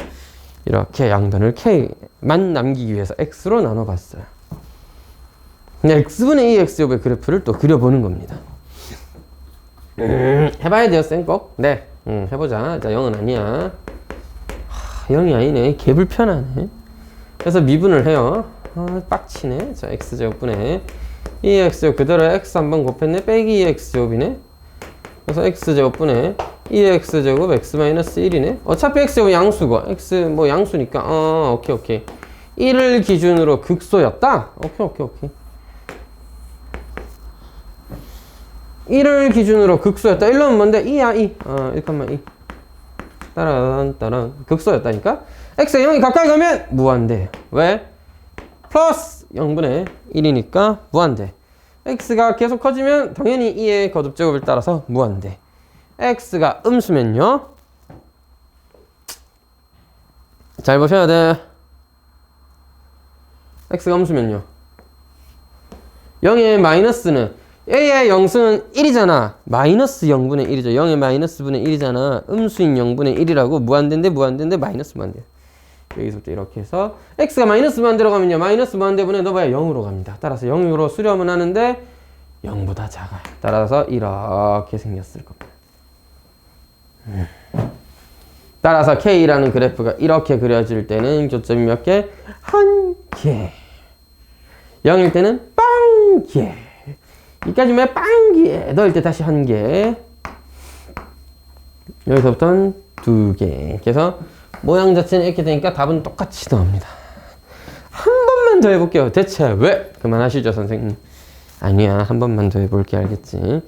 이렇게 양변을 K만 남기기 위해서 X로 나눠봤어요. X분의 2X제곱의 그래프를 또 그려보는 겁니다. 해봐야 돼요, 쌤 꼭? 네. 해보자. 자, 0은 아니야. 0이 아니네. 개불편하네. 그래서 미분을 해요. 빡치네. 자, X제곱분의 2X제곱 그대로 X 한번 곱했네. 빼기 2X제곱이네. 그래서 X제곱분의 2X제곱 X-1이네. 어차피 X제곱 양수고. X 뭐 양수니까. 오케이. 1을 기준으로 극소였다? 오케이. 1을 기준으로 극소였다. 1로는 뭔데? 2야, 2. 1,2. 따란. 극소였다니까? X에 0이 가까이 가면 무한대. 왜? 플러스 0분의 1이니까 무한대. X가 계속 커지면 당연히 2의 거듭제곱을 따라서 무한대. X가 음수면요. 잘 보셔야 돼. X가 음수면요. 0의 마이너스는 A의 영수는 1이잖아. 마이너스 0분의 1이죠. 0의 마이너스 분의 1이잖아. 음수인 0분의 1이라고 무한대인데 마이너스 무한대. 여기서부터 이렇게 해서 X가 마이너스 무한대로 가면요. 마이너스 무한대분의 넣어봐야 0으로 갑니다. 따라서 0으로 수렴은 하는데 0보다 작아요. 따라서 이렇게 생겼을 겁니다. 따라서 K라는 그래프가 이렇게 그려질 때는 교점이 몇 개? 한 개. 0일 때는 빵 개. 이까지면 빵개 넣을 때 다시 한 개. 여기서부터는 두 개. 그래서 모양 자체는 이렇게 되니까 답은 똑같이 나옵니다. 한 번만 더 해볼게요. 대체 왜? 그만하시죠, 선생님. 아니야, 한 번만 더 해볼게. 알겠지?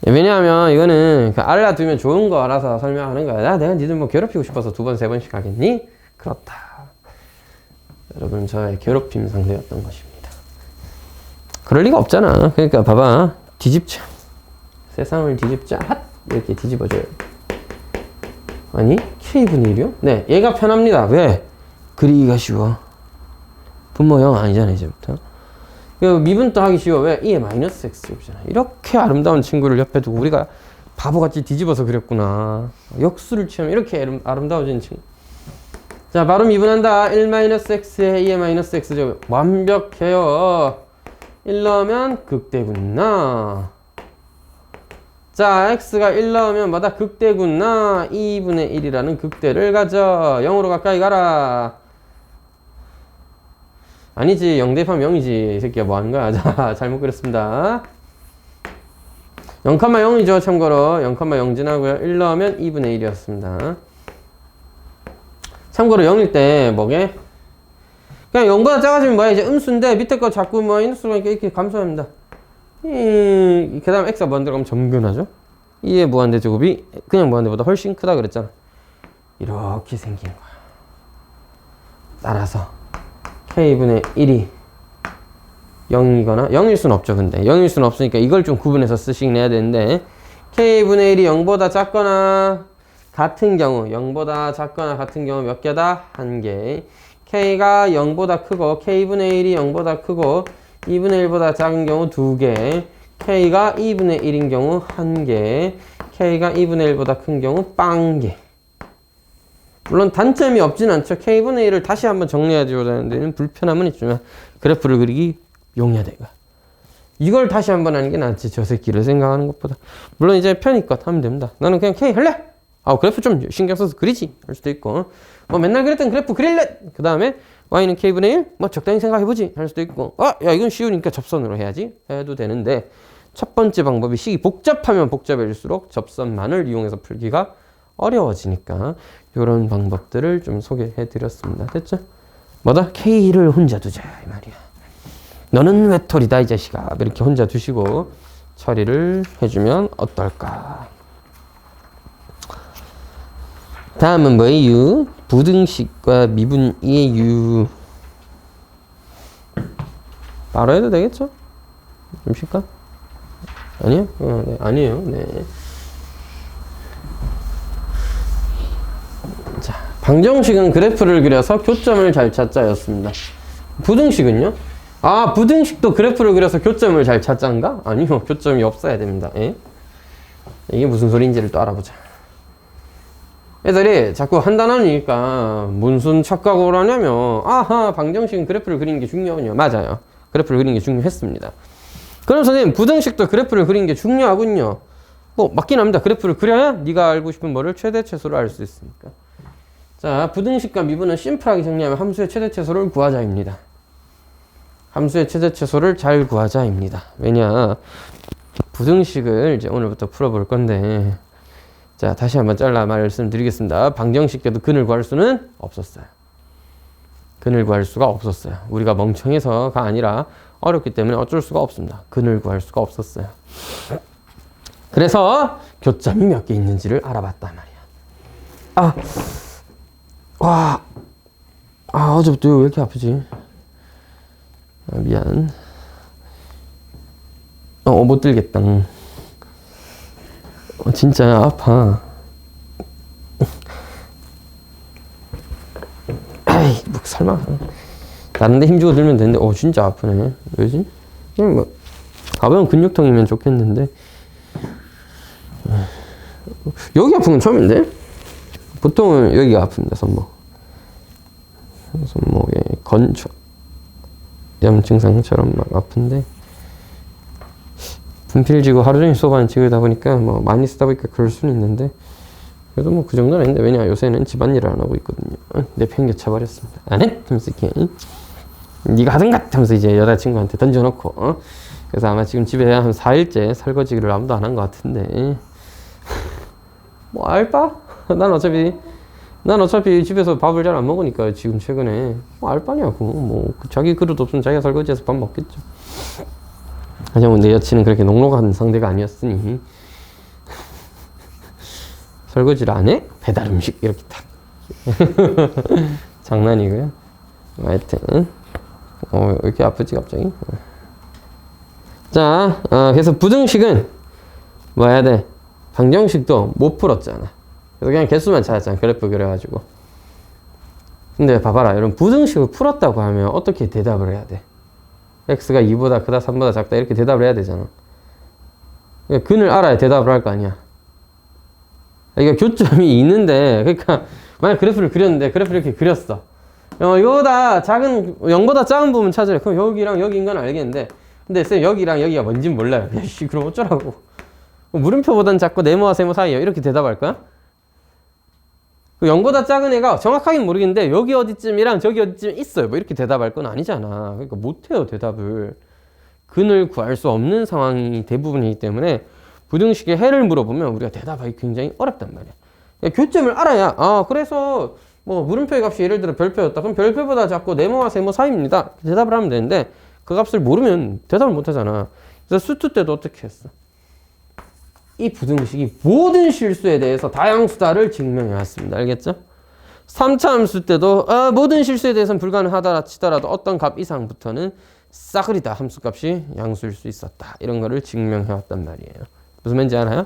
왜냐하면 이거는 알아두면 좋은 거 알아서 설명하는 거야. 내가 니들 뭐 괴롭히고 싶어서 2번, 3번씩 하겠니? 그렇다. 여러분, 저의 괴롭힘 상대였던 것입니다. 그럴 리가 없잖아. 그러니까 봐봐. 뒤집자. 세상을 뒤집자. 핫! 이렇게 뒤집어줘요. 아니, K분의 1이요? 네, 얘가 편합니다. 왜? 그리기가 쉬워. 분모 0 아니잖아, 이제부터. 미분도 하기 쉬워. 왜? 2의 마이너스 X제곱이잖아. 이렇게 아름다운 친구를 옆에 두고 우리가 바보같이 뒤집어서 그렸구나. 역수를 취하면 이렇게 아름다워진 친구. 자, 바로 미분한다. 1-X에 2의 마이너스 X제곱. 완벽해요. 1 넣으면 극대군나. 자, X가 1 넣으면 뭐다? 극대군나. 2분의 1이라는 극대를 가져. 0으로 가까이 가라. 아니지. 0 대입하면 0이지. 이 새끼야 뭐 하는 거야? 자, 잘못 그렸습니다. 0,0이죠. 참고로 0,0 지나고요. 1 넣으면 2분의 1이었습니다. 참고로 0일 때 뭐게? 그냥 0보다 작아지면 뭐야? 이제 음수인데 밑에 거 자꾸 마이너스로 이렇게 감소합니다. 그 다음 X가 무한대 가면 점근하죠? 2의 무한대 제곱이 그냥 무한대보다 훨씬 크다 그랬잖아. 이렇게 생긴 거야. 따라서 K분의 1이 0이거나 0일 순 없죠. 근데 0일 순 없으니까 이걸 좀 구분해서 쓰시긴 해야 되는데 K분의 1이 0보다 작거나 같은 경우 0보다 작거나 같은 경우 몇 개다? 한 개. K가 0보다 크고 K분의 1이 0보다 크고 2분의 1보다 작은 경우 2개. K가 2분의 1인 경우 1개. K가 2분의 1보다 큰 경우 빵개. 물론 단점이 없진 않죠. K분의 1을 다시 한번 정리해줘야 되는 데는 불편함은 있지만 그래프를 그리기 용이하대가. 이걸 다시 한번 하는 게 낫지. 저 새끼를 생각하는 것보다. 물론 이제 편의껏 하면 됩니다. 나는 그냥 K 할래? 그래프 좀 신경 써서 그리지. 할 수도 있고. 맨날 그랬던 그래프 그릴래? 그 다음에 Y는 K분의 1? 적당히 생각해보지. 할 수도 있고. 야, 이건 쉬우니까 접선으로 해야지. 해도 되는데 첫 번째 방법이 식이 복잡하면 복잡해질수록 접선만을 이용해서 풀기가 어려워지니까 이런 방법들을 좀 소개해 드렸습니다. 됐죠? 뭐다? K를 혼자 두자 이 말이야. 너는 외톨이다 이 자식아. 이렇게 혼자 두시고 처리를 해주면 어떨까? 다음은 뭐예요? 부등식과 미분의 유. 바로 해도 되겠죠? 좀 쉴까? 아니요? 네, 아니에요. 네. 자, 방정식은 그래프를 그려서 교점을 잘 찾자였습니다. 부등식은요? 부등식도 그래프를 그려서 교점을 잘 찾자인가? 아니요. 교점이 없어야 됩니다. 예? 이게 무슨 소리인지를 또 알아보자. 애들이 자꾸 한 단원이니까 무슨 착각을 하냐면 방정식은 그래프를 그리는 게 중요하군요. 맞아요. 그래프를 그리는 게 중요했습니다. 그럼 선생님 부등식도 그래프를 그리는 게 중요하군요. 맞긴 합니다. 그래프를 그려야 네가 알고 싶은 뭐를 최대 최소를 알 수 있으니까. 자, 부등식과 미분은 심플하게 정리하면 함수의 최대 최소를 구하자입니다. 함수의 최대 최소를 잘 구하자입니다. 왜냐, 부등식을 이제 오늘부터 풀어볼 건데, 자, 다시 한번 잘라 말씀드리겠습니다. 방정식 때도 근을 구할 수는 없었어요. 근을 구할 수가 없었어요. 우리가 멍청해서가 아니라 어렵기 때문에 어쩔 수가 없습니다. 근을 구할 수가 없었어요. 그래서 교점이 몇 개 있는지를 알아봤단 말이야. 어제부터 왜 이렇게 아프지? 미안. 못 들겠다. 진짜 아파. 설마. 다른 데 힘주고 들면 되는데, 진짜 아프네. 왜지? 그냥 가벼운 근육통이면 좋겠는데. 여기 아픈 건 처음인데? 보통은 여기가 아픕니다, 손목. 손목에 건조염 증상처럼 막 아픈데. 분필지고 하루 종일 소반 지우다 보니까 많이 쓰다 보니까 그럴 수는 있는데 그래도 그 정도는 아닌데 왜냐 요새는 집안일을 안 하고 있거든요. 내팽개쳐 버렸습니다. 안 해? 하면서 이렇게 네가 하든가 하면서 이제 여자친구한테 던져놓고 그래서 아마 지금 집에 한 4일째 설거지를 아무도 안 한 것 같은데 알바? 난 어차피 집에서 밥을 잘 안 먹으니까 지금 최근에 알바냐고 자기 그릇 없으면 자기가 설거지해서 밥 먹겠죠. 하지만 내 여친은 그렇게 녹록한 상대가 아니었으니 설거지를 안 해? 배달 음식 이렇게 딱 장난이고요. 하여튼 왜 이렇게 아프지 갑자기? 자, 그래서 부등식은 뭐 해야 돼? 방정식도 못 풀었잖아. 그래서 그냥 개수만 찾았잖아. 그래프 그려가지고. 근데 봐봐라. 여러분 부등식을 풀었다고 하면 어떻게 대답을 해야 돼? x가 2보다 크다, 3보다 작다 이렇게 대답을 해야 되잖아. 그러니까 근을 알아야 대답을 할 거 아니야. 그러니까 교점이 있는데 그러니까 만약 그래프를 그렸는데 그래프를 이렇게 그렸어. 이거보다 작은 0보다 작은 부분 찾으래. 그럼 여기랑 여기인 건 알겠는데 근데 쌤 여기랑 여기가 뭔진 몰라요. 야씨 그럼 어쩌라고. 물음표보단 작고 네모와 세모 사이에 이렇게 대답할 거야? 0보다 작은 애가 정확하게는 모르겠는데 여기 어디쯤이랑 저기 어디쯤 있어요. 이렇게 대답할 건 아니잖아. 그러니까 못해요 대답을. 근을 구할 수 없는 상황이 대부분이기 때문에 부등식의 해를 물어보면 우리가 대답하기 굉장히 어렵단 말이야. 그러니까 교점을 알아야 그래서 물음표의 값이 예를 들어 별표였다. 그럼 별표보다 작고 네모와 세모 사이입니다. 대답을 하면 되는데 그 값을 모르면 대답을 못 하잖아. 그래서 수투 때도 어떻게 했어? 이 부등식이 모든 실수에 대해서 다양수다를 증명해 왔습니다. 알겠죠? 3차 함수 때도 모든 실수에 대해서는 불가능하다 치더라도 어떤 값 이상부터는 싸그리다 함수값이 양수일 수 있었다. 이런 거를 증명해 왔단 말이에요. 무슨 말인지 알아요?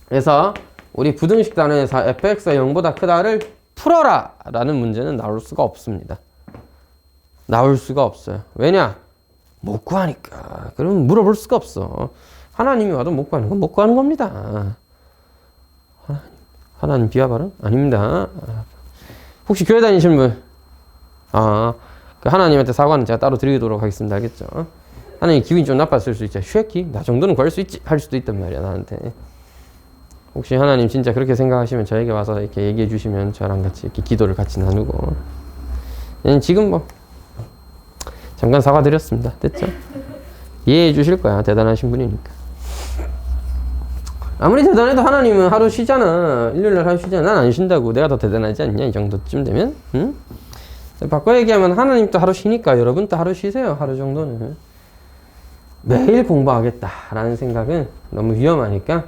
그래서 우리 부등식 단원에서 fx가 0보다 크다를 풀어라 라는 문제는 나올 수가 없습니다. 나올 수가 없어요. 왜냐? 못 구하니까. 그러면 물어볼 수가 없어. 하나님이 와도 못 구하는 건 못 구하는 겁니다. 하나님 비하 발언? 아닙니다. 혹시 교회 다니시는 분? 그 하나님한테 사과는 제가 따로 드리도록 하겠습니다. 알겠죠? 하나님 기분이 좀 나빴을 수 있죠. 쉐키? 나 정도는 구할 수 있지? 할 수도 있단 말이야, 나한테. 혹시 하나님 진짜 그렇게 생각하시면 저에게 와서 이렇게 얘기해 주시면 저랑 같이 이렇게 기도를 같이 나누고. 지금 뭐, 잠깐 사과드렸습니다. 됐죠? 이해해 주실 거야. 대단하신 분이니까. 아무리 대단해도 하나님은 하루 쉬잖아. 일요일날 하루 쉬잖아. 난 안 쉰다고. 내가 더 대단하지 않냐? 이 정도쯤 되면? 응? 바꿔 얘기하면 하나님도 하루 쉬니까 여러분도 하루 쉬세요. 하루 정도는. 매일 공부하겠다라는 생각은 너무 위험하니까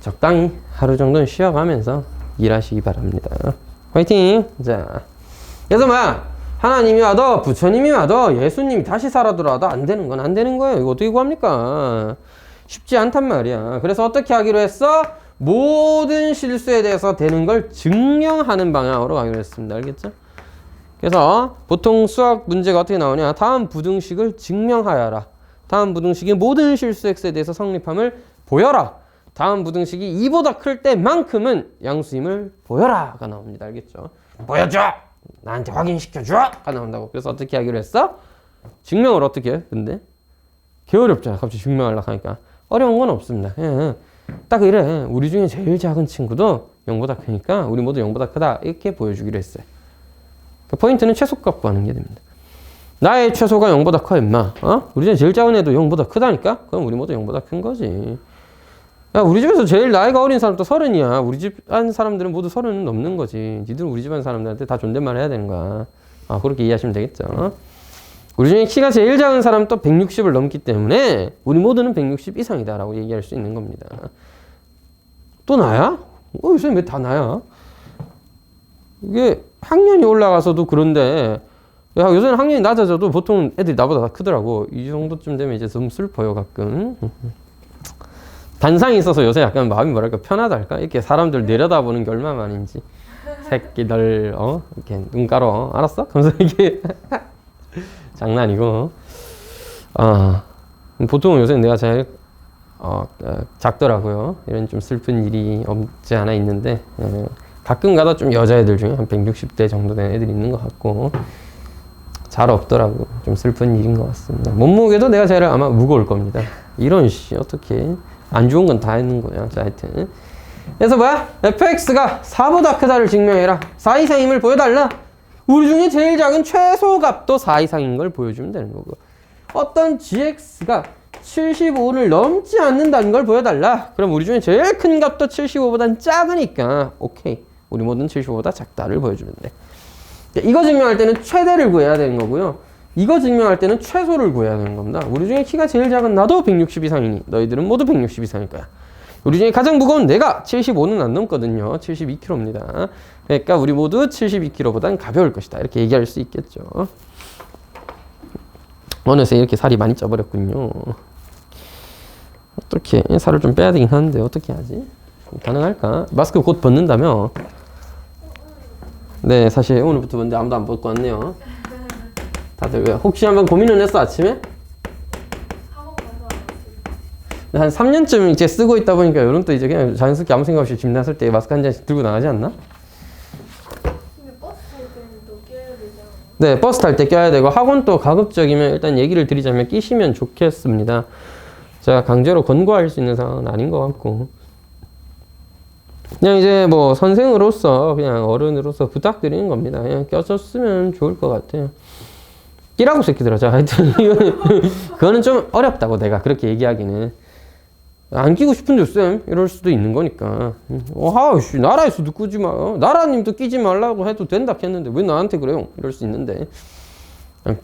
적당히 하루 정도는 쉬어가면서 일하시기 바랍니다. 화이팅! 자, 그래서 뭐야? 하나님이 와도 부처님이 와도 예수님이 다시 살아 돌아와도 안 되는 건 안 되는 거예요. 이거 어떻게 구합니까? 쉽지 않단 말이야. 그래서 어떻게 하기로 했어? 모든 실수에 대해서 되는 걸 증명하는 방향으로 가기로 했습니다. 알겠죠? 그래서 보통 수학 문제가 어떻게 나오냐? 다음 부등식을 증명하여라. 다음 부등식이 모든 실수 x에 대해서 성립함을 보여라. 다음 부등식이 2보다 클 때만큼은 양수임을 보여라가 나옵니다. 알겠죠? 보여줘! 나한테 확인시켜줘! 가 나온다고. 그래서 어떻게 하기로 했어? 증명을 어떻게 해? 근데? 게으렵잖아. 갑자기 증명하려고 하니까. 어려운 건 없습니다. 딱 이래. 우리 중에 제일 작은 친구도 0보다 크니까 우리 모두 0보다 크다. 이렇게 보여주기로 했어요. 그 포인트는 최소값 구하는 게 됩니다. 나의 최소가 0보다 커, 임마. 우리 중에 제일 작은 애도 0보다 크다니까? 그럼 우리 모두 0보다 큰 거지. 야, 우리 집에서 제일 나이가 어린 사람도 30이야. 우리 집 안 사람들은 모두 30은 넘는 거지. 니들은 우리 집안 사람들한테 다 존댓말 해야 되는 거야. 그렇게 이해하시면 되겠죠. 우리 중에 키가 제일 작은 사람도 160을 넘기 때문에 우리 모두는 160 이상이다라고 얘기할 수 있는 겁니다. 또 나야? 요새 왜 다 나야? 이게 학년이 올라가서도 그런데 요새는 학년이 낮아져도 보통 애들이 나보다 다 크더라고. 이 정도쯤 되면 이제 좀 슬퍼요, 가끔. 단상이 있어서 요새 약간 마음이 뭐랄까 편하달까? 이렇게 사람들 내려다보는 게 얼마만인지. 새끼들, 이렇게 눈 깔어. 알았어? 그러면서 이게 장난이고. 보통은 요새 내가 제일 작더라고요. 이런 좀 슬픈 일이 없지 않아 있는데 가끔 가다 좀 여자애들 중에 한 160대 정도 된 애들이 있는 것 같고 잘 없더라고. 좀 슬픈 일인 것 같습니다. 몸무게도 내가 제일 아마 무거울 겁니다. 이런 어떻게 안 좋은 건 다 했는 거야. 자, 하여튼 그래서 뭐야? fx가 4보다 크다를 증명해라. 4 이상임을 보여달라. 우리 중에 제일 작은 최소값도 4 이상인 걸 보여주면 되는 거고, 어떤 gx가 75를 넘지 않는다는 걸 보여달라. 그럼 우리 중에 제일 큰 값도 75보단 작으니까 오케이, 우리 모두는 75보다 작다를 보여주면 돼. 이거 증명할 때는 최대를 구해야 되는 거고요. 이거 증명할 때는 최소를 구해야 되는 겁니다. 우리 중에 키가 제일 작은 나도 160 이상이니 너희들은 모두 160 이상일 거야. 우리 중에 가장 무거운 내가 75는 안 넘거든요. 72kg입니다. 그러니까 우리 모두 72kg보단 가벼울 것이다. 이렇게 얘기할 수 있겠죠. 어느새 이렇게 살이 많이 쪄버렸군요. 어떻게 살을 좀 빼야 되긴 하는데 어떻게 하지? 가능할까? 마스크 곧 벗는다며? 네, 사실 오늘부터 먼저 아무도 안 벗고 왔네요. 다들 왜 혹시 한번 고민은 했어, 아침에? 한 3년쯤 이제 쓰고 있다 보니까 여름 또 이제 그냥 자연스럽게 아무 생각 없이 집 나설 때 마스크 한 잔씩 들고 나가지 않나? 근데 버스 탈 때는 또 껴야 되잖아. 네, 버스 탈 때 껴야 되고, 학원 또 가급적이면 일단 얘기를 드리자면 끼시면 좋겠습니다. 제가 강제로 권고할 수 있는 상황은 아닌 것 같고, 그냥 이제 뭐 선생으로서 그냥 어른으로서 부탁드리는 겁니다. 그냥 껴줬으면 좋을 것 같아요. 끼라고 새끼들아. 자, 하여튼 그거는 좀 어렵다고 내가 그렇게 얘기하기는. 안 끼고 싶은데 쌤 이럴 수도 있는 거니까. 나라에서도 끼지 마. 나라님도 끼지 말라고 해도 된다 했는데 왜 나한테 그래요? 이럴 수 있는데,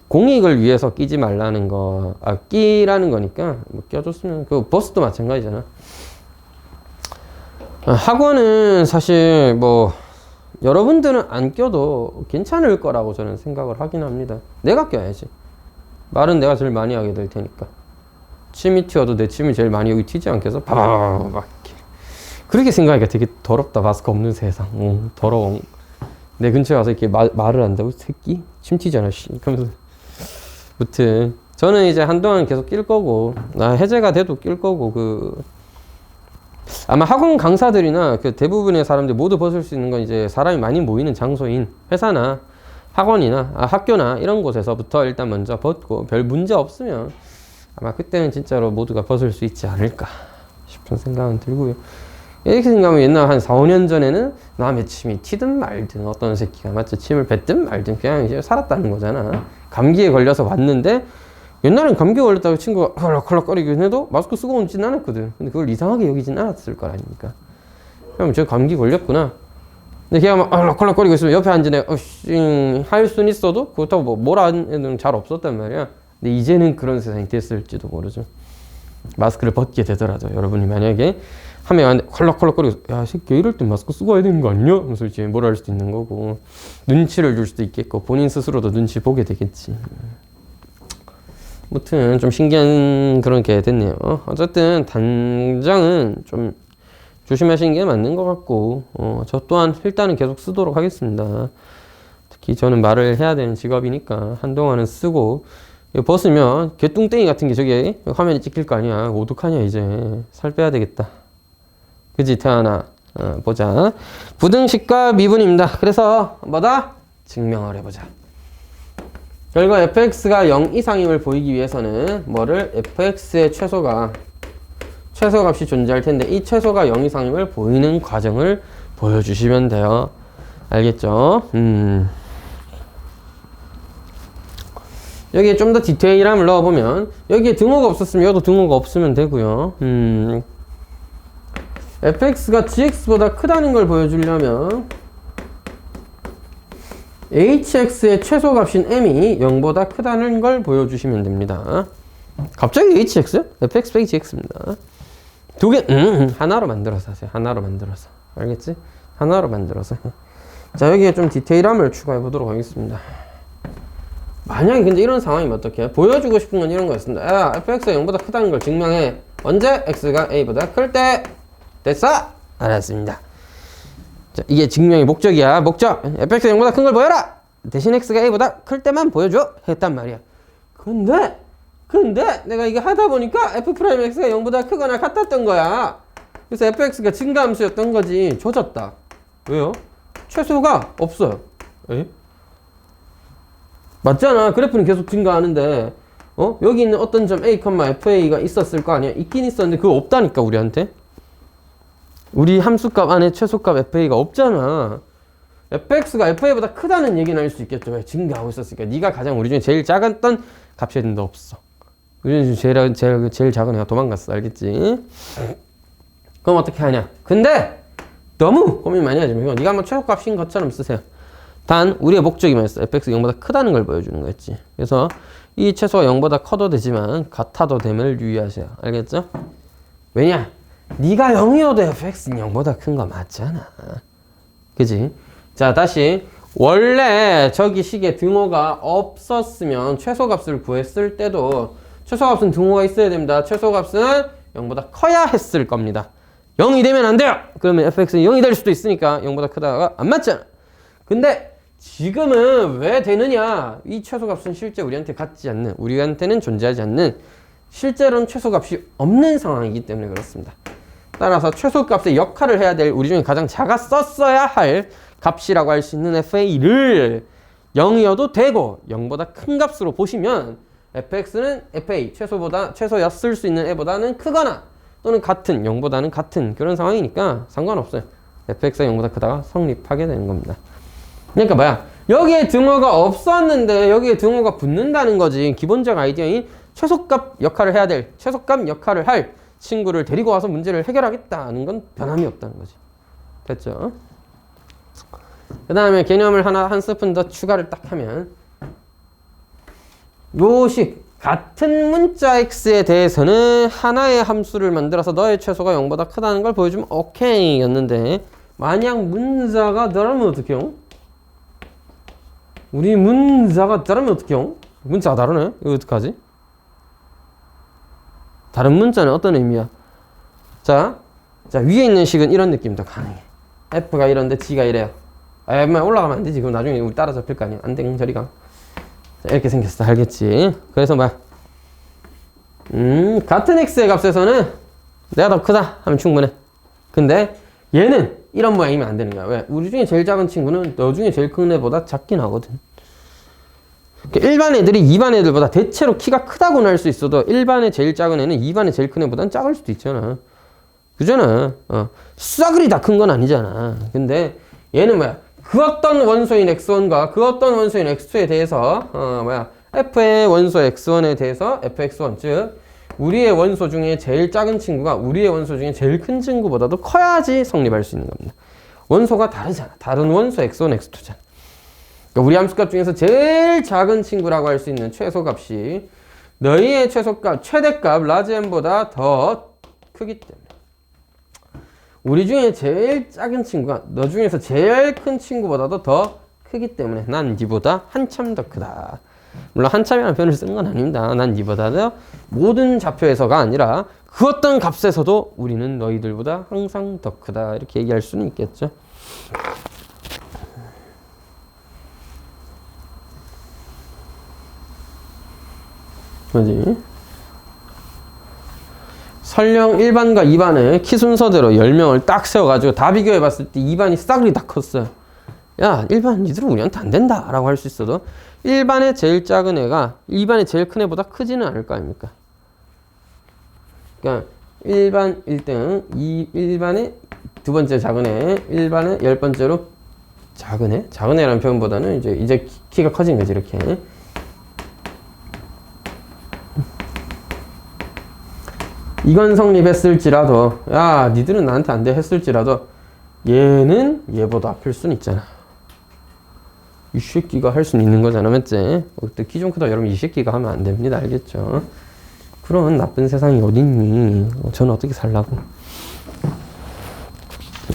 공익을 위해서 끼지 말라는 거, 끼라는 거니까 뭐 껴줬으면. 그 버스도 마찬가지잖아. 학원은 사실 뭐 여러분들은 안 껴도 괜찮을 거라고 저는 생각을 하긴 합니다. 내가 껴야지. 말은 내가 제일 많이 하게 될 테니까. 침이 튀어도 내 침이 제일 많이 여기 튀지 않겠어? 바바바바 막 그렇게 생각하니까 되게 더럽다. 마스크 없는 세상. 더러워. 내 근처에 와서 이렇게 말을 한다고? 새끼? 침 튀잖아, 씨. 그러면서. 무튼 저는 이제 한동안 계속 낄 거고, 해제가 돼도 낄 거고, 아마 학원 강사들이나 그 대부분의 사람들 모두 벗을 수 있는 건 이제 사람이 많이 모이는 장소인 회사나 학원이나 학교나 이런 곳에서부터 일단 먼저 벗고 별 문제 없으면 아마 그때는 진짜로 모두가 벗을 수 있지 않을까 싶은 생각은 들고요. 이렇게 생각하면 옛날 한 4, 5년 전에는 남의 침이 튀든 말든 어떤 새끼가 맞죠? 침을 뱉든 말든 그냥 이제 살았다는 거잖아. 감기에 걸려서 왔는데 옛날엔 감기에 걸렸다고 친구가 헐럭헐럭거리긴 해도 마스크 쓰고 오진 않았거든. 근데 그걸 이상하게 여기진 않았을 거라니까. 그럼 저 감기 걸렸구나. 근데 걔가 막 헐럭헐럭거리고 있으면 옆에 앉은 애가 할 순 있어도 그렇다고 뭐 뭐라 하는 애들은 잘 없었단 말이야. 근데 이제는 그런 세상이 됐을지도 모르죠. 마스크를 벗게 되더라도 여러분이 만약에 한 명 안에 헐럭헐럭거리고 야 새끼 이럴 땐 마스크 쓰고 와야 되는 거 아니냐? 하면서 이제 뭐라 할 수도 있는 거고 눈치를 줄 수도 있겠고 본인 스스로도 눈치 보게 되겠지. 아무튼 좀 신기한 그런 게 됐네요. 어쨌든 단장은 좀 조심하시는 게 맞는 것 같고 저 또한 일단은 계속 쓰도록 하겠습니다. 특히 저는 말을 해야 되는 직업이니까 한동안은 쓰고 벗으면 개뚱땡이 같은 게 저기 화면에 찍힐 거 아니야. 어떡하냐 이제 살 빼야 되겠다. 그지 태아나. 보자. 부등식과 미분입니다. 그래서 뭐다? 증명을 해보자. 결과 fx가 0 이상임을 보이기 위해서는 뭐를 fx의 최소값이 존재할 텐데 이 최소가 0 이상임을 보이는 과정을 보여주시면 돼요. 알겠죠? 여기에 좀 더 디테일함을 넣어보면 여기에 등호가 없었으면 여기도 등호가 없으면 되고요. fx가 gx보다 크다는 걸 보여주려면 hx의 최소값인 m이 0보다 크다는 걸 보여주시면 됩니다. 갑자기 hx요? fx 빼기 gx입니다. 두 개, 하나로 만들어서 하세요. 하나로 만들어서. 알겠지? 하나로 만들어서. 자, 여기에 좀 디테일함을 추가해 보도록 하겠습니다. 만약에 근데 이런 상황이면 어떡해? 보여주고 싶은 건 이런 거였습니다. 야, fx가 0보다 크다는 걸 증명해. 언제? x가 a보다 클 때. 됐어? 알았습니다. 자, 이게 증명의 목적이야. 목적. fx가 0보다 큰 걸 보여라. 대신 x가 a보다 클 때만 보여줘. 했단 말이야. 근데 내가 이게 하다 보니까 f'x가 0보다 크거나 같았던 거야. 그래서 fx가 증가함수였던 거지. 조졌다. 왜요? 최소가 없어요. 에? 맞잖아. 그래프는 계속 증가하는데 여기 있는 어떤 점 a, fa가 있었을 거 아니야. 있긴 있었는데 그거 없다니까 우리한테. 우리 함수값 안에 최소값 fa가 없잖아. fx가 fa보다 크다는 얘기는 할 수 있겠죠. 왜? 증가하고 있었으니까. 네가 가장 우리 중에 제일 작았던 값이었는데 없어. 우리 중에 제일 작은 애가 도망갔어. 알겠지? 그럼 어떻게 하냐? 근데 너무 고민 많이 하지 말고 네가 한번 최소값인 것처럼 쓰세요. 단 우리의 목적이 뭐였어? fx가 0보다 크다는 걸 보여주는 거였지. 그래서 이 최소가 0보다 커도 되지만 같아도 됨을 유의하세요. 알겠죠? 왜냐? 네가 0이어도 fx는 0보다 큰 거 맞잖아. 그지? 자, 다시 원래 저기 식에 등호가 없었으면 최소값을 구했을 때도 최소값은 등호가 있어야 됩니다. 최소값은 0보다 커야 했을 겁니다. 0이 되면 안 돼요. 그러면 fx는 0이 될 수도 있으니까 0보다 크다가 안 맞잖아. 근데 지금은 왜 되느냐? 이 최소값은 실제 우리한테 같지 않는, 우리한테는 존재하지 않는, 실제로는 최소값이 없는 상황이기 때문에 그렇습니다. 따라서 최소값의 역할을 해야 될 우리 중에 가장 작았었어야 할 값이라고 할 수 있는 fa를 0이어도 되고 0보다 큰 값으로 보시면 fx는 fa, 최소였을 수 있는 애보다는 크거나 또는 같은, 0보다는 같은 그런 상황이니까 상관없어요. fx가 0보다 크다가 성립하게 되는 겁니다. 그러니까 뭐야? 여기에 등호가 없었는데 여기에 등호가 붙는다는 거지. 기본적 아이디어인 최소값 역할을 해야 될, 최소값 역할을 할 친구를 데리고 와서 문제를 해결하겠다는 건 변함이 없다는 거지. 됐죠? 그 다음에 개념을 한 스푼 더 추가를 딱 하면 요식 같은 문자 x에 대해서는 하나의 함수를 만들어서 너의 최소가 0보다 크다는 걸 보여주면 오케이 였는데 만약 문자가 다르면 어떡해요? 우리 문자가 다르면 어떡해요? 문자가 다르네? 이거 어떡하지? 다른 문자는 어떤 의미야? 자, 위에 있는 식은 이런 느낌도 가능해. f가 이런데 g가 이래요. 올라가면 안 되지. 그럼 나중에 우리 따라 잡힐 거 아니야. 안 돼, 저리 가. 자, 이렇게 생겼어. 알겠지? 그래서 뭐야? 같은 x의 값에서는 내가 더 크다 하면 충분해. 근데 얘는 이런 모양이면 안 되는 거야. 왜? 우리 중에 제일 작은 친구는 너 중에 제일 큰 애보다 작긴 하거든. 그러니까 일반 애들이 2반 애들보다 대체로 키가 크다고는 할 수 있어도 1반의 제일 작은 애는 2반의 제일 큰 애보다는 작을 수도 있잖아. 그잖아. 싸그리 다 큰 건 아니잖아. 근데 얘는 뭐야? 그 어떤 원소인 x1과 그 어떤 원소인 x2에 대해서 f의 원소 x1에 대해서 fx1 즉 우리의 원소 중에 제일 작은 친구가 우리의 원소 중에 제일 큰 친구보다도 커야지 성립할 수 있는 겁니다. 원소가 다르잖아. 다른 원소 x1, x2잖아. 그러니까 우리 함수값 중에서 제일 작은 친구라고 할 수 있는 최소값이 너희의 최소값, 최대값 라지 n보다 더 크기 때문에 우리 중에 제일 작은 친구가 너 중에서 제일 큰 친구보다도 더 크기 때문에 난 니보다 한참 더 크다. 물론 한참이라는 표현을 쓴 건 아닙니다. 난 니보다도 모든 좌표에서가 아니라 그 어떤 값에서도 우리는 너희들보다 항상 더 크다. 이렇게 얘기할 수는 있겠죠. 뭐지? 설령 1반과 2반의 키 순서대로 10명을 딱 세워가지고 다 비교해봤을 때 2반이 싸그리 다 컸어요. 야, 1반 니들은 우리한테 안 된다 라고 할 수 있어도 1반의 제일 작은 애가 2반의 제일 큰 애보다 크지는 않을 거 아닙니까? 그러니까 1반 1등, 1반의 두 번째 작은 애, 1반의 10번째로 작은 애? 작은 애라는 표현보다는 이제 키가 커진 거지, 이렇게. 이건 성립했을지라도, 야, 니들은 나한테 안 돼 했을지라도, 얘는 얘보다 클 수는 있잖아. 이 새끼가 할 수는 있는 거잖아, 맞지? 그때 키 좀 크다, 여러분, 이 새끼가 하면 안 됩니다, 알겠죠? 그런 나쁜 세상이 어딨니? 저는 어떻게 살라고?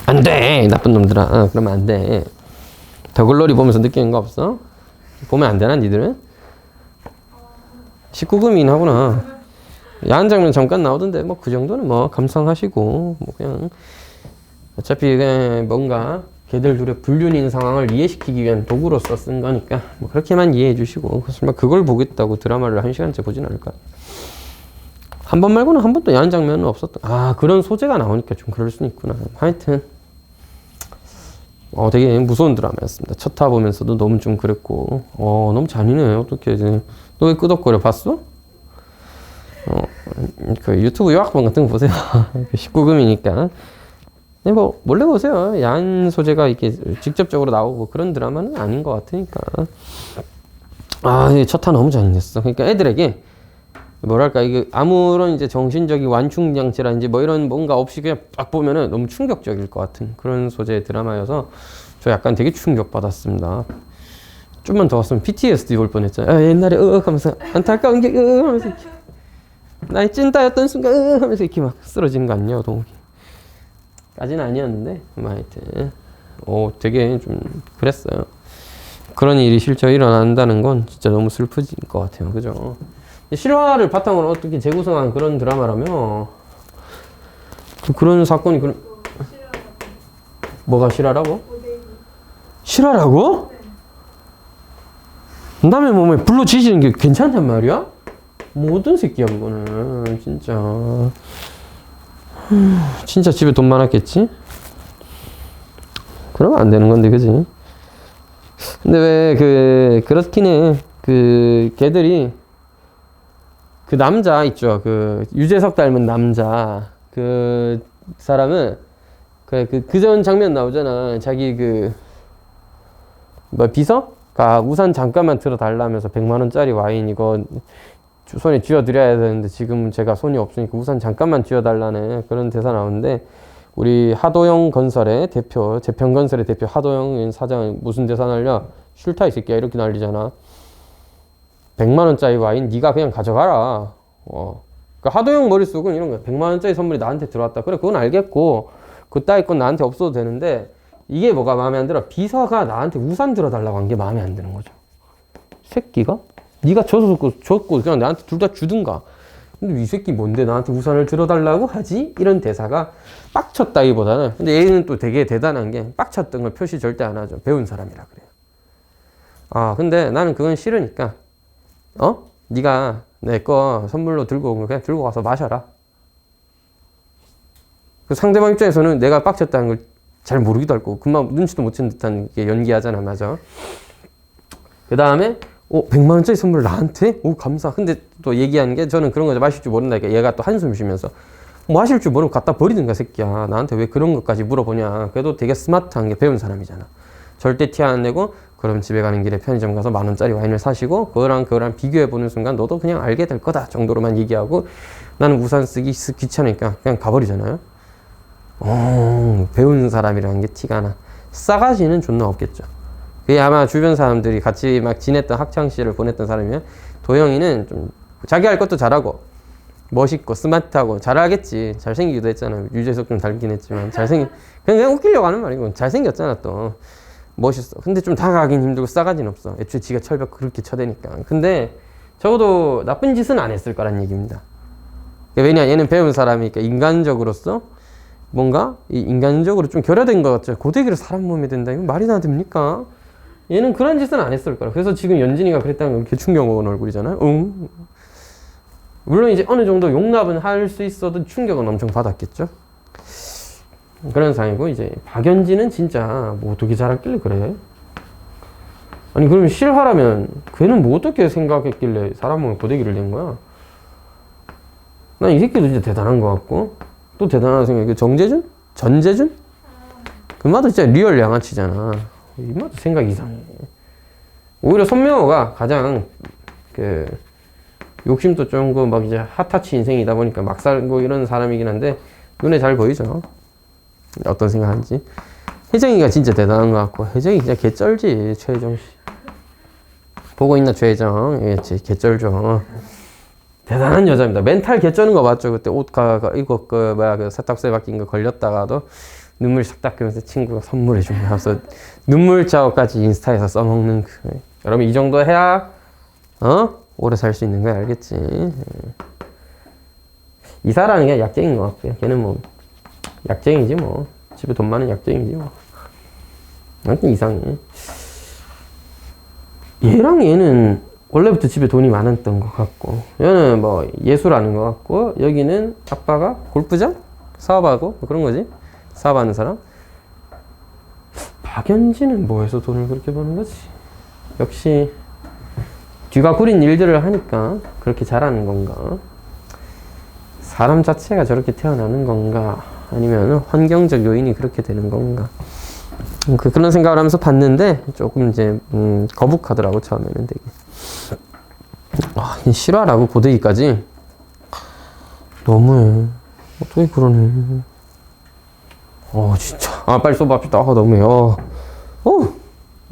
안 돼! 나쁜 놈들아. 그러면 안 돼. 더글로리 보면서 느끼는 거 없어? 보면 안 되나, 니들은? 19금이긴 하구나. 야한 장면 잠깐 나오던데, 뭐, 그 정도는 뭐, 감상하시고, 뭐, 그냥. 어차피, 그냥 뭔가, 걔들 둘의 불륜인 상황을 이해시키기 위한 도구로서 쓴 거니까, 뭐, 그렇게만 이해해 주시고, 그걸 보겠다고 드라마를 1시간째 보진 않을 거야. 한 번 말고는 한 번도 야한 장면은 없었던, 그런 소재가 나오니까 좀 그럴 수는 있구나. 하여튼, 되게 무서운 드라마였습니다. 첫 타 보면서도 너무 좀 그랬고, 너무 잔인해. 어떻게, 너 왜 끄덕거려? 봤어? 그 유튜브 요약본 같은 거 보세요. 19금이니까. 네, 뭐, 몰래 보세요. 야한 소재가 이렇게 직접적으로 나오고 그런 드라마는 아닌 것 같으니까. 첫 타 너무 잔인했어. 그러니까 애들에게, 뭐랄까, 이게 아무런 이제 정신적인 완충장치라든지 뭐 이런 뭔가 없이 그냥 딱 보면은 너무 충격적일 것 같은 그런 소재의 드라마여서 저 약간 되게 충격받았습니다. 좀만 더 왔으면 PTSD 올 뻔했잖아요. 옛날에 하면서 안타까운 게 하면서 이렇게. 나의 찐따였던 순간 하면서 이렇게 막 쓰러지는 거 아니냐, 동욱이. 까지는 아니었는데 하여튼 되게 좀 그랬어요. 그런 일이 실제 일어난다는 건 진짜 너무 슬프진 것 같아요. 그죠? 실화를 바탕으로 어떻게 재구성한 그런 드라마라며 그런 사건이 뭐가 실화라고? 실화라고? 남의 몸에 불로 지지는 게 괜찮단 말이야? 모든 새끼야 그거는 진짜 집에 돈 많았겠지? 그러면 안 되는 건데 그지? 근데 왜 그렇긴 해. 걔들이 그 남자 있죠. 그 유재석 닮은 남자 그 사람은 그 전 장면 나오잖아. 자기 비서가 우산 잠깐만 들어달라면서 100만 원짜리 와인 이거 손에 쥐어드려야 되는데 지금 제가 손이 없으니까 우산 잠깐만 쥐어달라네. 그런 대사 나오는데 우리 하도영 건설의 대표, 재평건설의 대표 하도영 사장 무슨 대사 날려? 싫다 이 새끼야 이렇게 날리잖아. 100만 원짜리 와인 네가 그냥 가져가라. 그러니까 하도영 머릿속은 이런 거야. 100만 원짜리 선물이 나한테 들어왔다. 그래 그건 알겠고 그따위 건 나한테 없어도 되는데 이게 뭐가 마음에 안 들어? 비서가 나한테 우산 들어달라고 한 게 마음에 안 드는 거죠. 새끼가? 네가 줬고 그냥 나한테 둘 다 주든가. 근데 이 새끼 뭔데 나한테 우산을 들어달라고 하지? 이런 대사가 빡쳤다기보다는 근데 얘는 또 되게 대단한 게 빡쳤던 걸 표시 절대 안 하죠. 배운 사람이라 그래요. 근데 나는 그건 싫으니까 네가 내 거 선물로 들고 오면 그냥 들고 가서 마셔라. 그 상대방 입장에서는 내가 빡쳤다는 걸 잘 모르기도 할 거고 금방 눈치도 못 채는 듯한 게 연기하잖아. 맞아. 그 다음에 100만 원짜리 선물 나한테? 오 감사. 근데 또 얘기하는 게 저는 그런 거 마실 줄 모른다니까. 얘가 또 한숨 쉬면서 마실 줄 모르면 갖다 버리든가 새끼야. 나한테 왜 그런 것까지 물어보냐. 그래도 되게 스마트한 게 배운 사람이잖아. 절대 티 안 내고 그럼 집에 가는 길에 편의점 가서 10,000원짜리 와인을 사시고 그거랑 비교해보는 순간 너도 그냥 알게 될 거다 정도로만 얘기하고 나는 우산 쓰기 귀찮으니까 그냥 가버리잖아요. 배운 사람이라는 게 티가 나. 싸가지는 존나 없겠죠. 그게 아마 주변 사람들이 같이 막 지냈던 학창시절을 보냈던 사람이면 도영이는 좀 자기 할 것도 잘하고 멋있고 스마트하고 잘하겠지. 잘생기기도 했잖아. 유재석 좀 닮긴 했지만 그냥 웃기려고 하는 말이고 잘생겼잖아 또. 멋있어. 근데 좀 다가가긴 힘들고 싸가지는 없어. 애초에 지가 철벽 그렇게 쳐대니까. 근데 적어도 나쁜 짓은 안 했을 거란 얘기입니다. 왜냐 얘는 배운 사람이니까 인간적으로서 뭔가 인간적으로 좀 결여된 것 같죠. 고데기를 사람 몸에 댄다. 이거 말이 나 됩니까? 얘는 그런 짓은 안 했을 거라. 그래서 지금 연진이가 그랬다는 건 이렇게 충격 먹은 얼굴이잖아요. 물론 이제 어느 정도 용납은 할 수 있어도 충격은 엄청 받았겠죠. 그런 상이고 이제 박연진은 진짜 뭐 어떻게 잘했길래 그래? 아니 그러면 실화라면 걔는 뭐 어떻게 생각했길래 사람 몸에 고데기를 댄 거야? 난 이 새끼도 진짜 대단한 것 같고 또 대단한 생각이 정재준? 전재준? 그 마도 진짜 리얼 양아치잖아. 이 마도 생각이 이상해. 오히려 손명호가 가장 욕심도 좀 막 이제 핫타치 인생이다 보니까 막 살고 이런 사람이긴 한데 눈에 잘 보이죠. 어떤 생각하는지. 혜정이가 진짜 대단한 것 같고 혜정이 진짜 개쩔지. 최혜정 씨 보고 있나 최혜정. 예, 개쩔죠. 대단한 여자입니다. 멘탈 개쩌는 거 맞죠? 그때 옷 이거 그 세탁소에 박힌 거 걸렸다가도 눈물 싹 닦으면서 친구가 선물해 준 거야. 그래서 눈물 자국까지 인스타에서 써먹는 여러분 이 정도 해야 오래 살 수 있는 거야. 알겠지? 이사라는 게 약쟁인 것 같고요. 걔는 뭐 약쟁이지 뭐. 집에 돈 많은 약쟁이지 뭐. 아무튼 이상해. 얘랑 얘는 원래부터 집에 돈이 많았던 것 같고 얘는 뭐 예술하는 것 같고 여기는 아빠가 골프장? 사업하고 뭐 그런 거지. 사업하는 사람. 박연진은 뭐해서 돈을 그렇게 버는 거지? 역시 뒤가 구린 일들을 하니까 그렇게 잘하는 건가? 사람 자체가 저렇게 태어나는 건가? 아니면 환경적 요인이 그렇게 되는 건가? 그런 생각을 하면서 봤는데 조금 이제 거북하더라고 처음에는 되게. 실화라고 고데기까지 너무해. 어떻게 그러네. 진짜. 빨리 수업합시다. 너무해.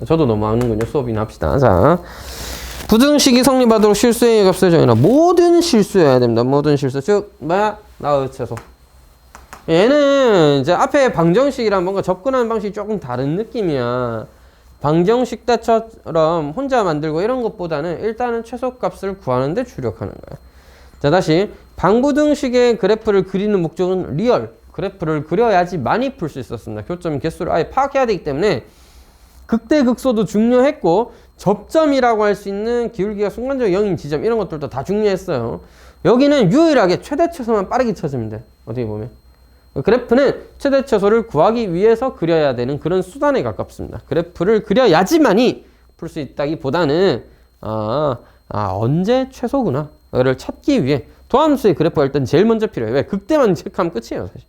저도 너무 하는군요. 수업이나 합시다. 자, 부등식이 성립하도록 실수의 값을 정해라. 모든 실수여야 됩니다. 모든 실수. 즉, 나의 최소. 얘는 이제 앞에 방정식이랑 뭔가 접근하는 방식이 조금 다른 느낌이야. 방정식 때처럼 혼자 만들고 이런 것보다는 일단은 최소값을 구하는 데 주력하는 거야. 자, 다시 방부등식의 그래프를 그리는 목적은 리얼 그래프를 그려야지 많이 풀 수 있었습니다. 교점 개수를 아예 파악해야 되기 때문에 극대극소도 중요했고 접점이라고 할 수 있는 기울기가 순간적 0인 지점 이런 것들도 다 중요했어요. 여기는 유일하게 최대 최소만 빠르게 쳐주면 돼. 어떻게 보면 그래프는 최대 최소를 구하기 위해서 그려야 되는 그런 수단에 가깝습니다. 그래프를 그려야지만이 풀 수 있다기보다는 언제 최소구나 를 찾기 위해 도함수의 그래프가 일단 제일 먼저 필요해. 왜? 극대만 체크하면 끝이에요. 사실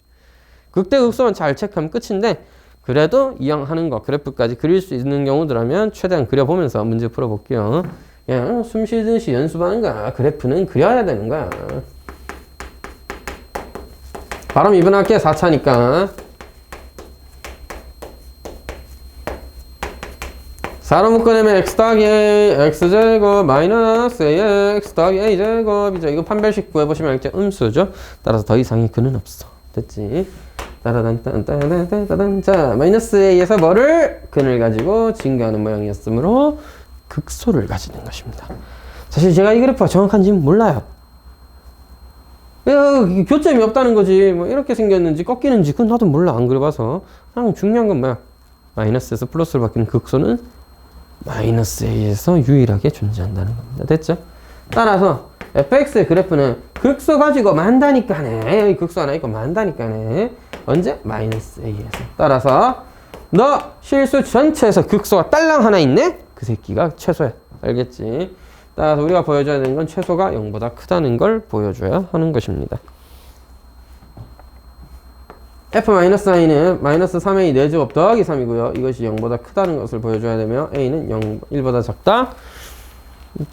극대극소만 잘 체크하면 끝인데 그래도 이왕 하는 거 그래프까지 그릴 수 있는 경우들하면 최대한 그려보면서 문제 풀어볼게요. 그냥 숨 쉬듯이 연습하는 거야. 그래프는 그려야 되는 거야. 바로 이분할게 4차니까 4로 묶어내면 x 더하기 a x제곱 마이너스 ax 더하기 a제곱이죠. 이거 판별식 구해보시면 알겠죠. 음수죠. 따라서 더 이상의 근은 없어. 됐지? 따라단딴따단따단. 자, 마이너스 a에서 뭐를? 근을 가지고 증가하는 모양이었으므로 극소를 가지는 것입니다. 사실 제가 이 그래프가 정확한지는 몰라요. 교점이 없다는 거지. 뭐 이렇게 생겼는지 꺾이는지 그건 나도 몰라. 안 그려봐서. 그냥 중요한 건 뭐야? 마이너스에서 플러스로 바뀌는 극소는 마이너스 a에서 유일하게 존재한다는 겁니다. 됐죠? 따라서 fx의 그래프는 극소 가지고 만다니까네. 여기 극소 하나 있고 만다니까네. 언제? 마이너스 a에서. 따라서 너 실수 전체에서 극소가 딸랑 하나 있네? 그 새끼가 최소야. 알겠지? 따라서 우리가 보여줘야 되는 건 최소가 0보다 크다는 걸 보여줘야 하는 것입니다. f-i는 마이너스 3a 4제곱 더하기 3이고요. 이것이 0보다 크다는 것을 보여줘야 되며 a는 1보다 작다.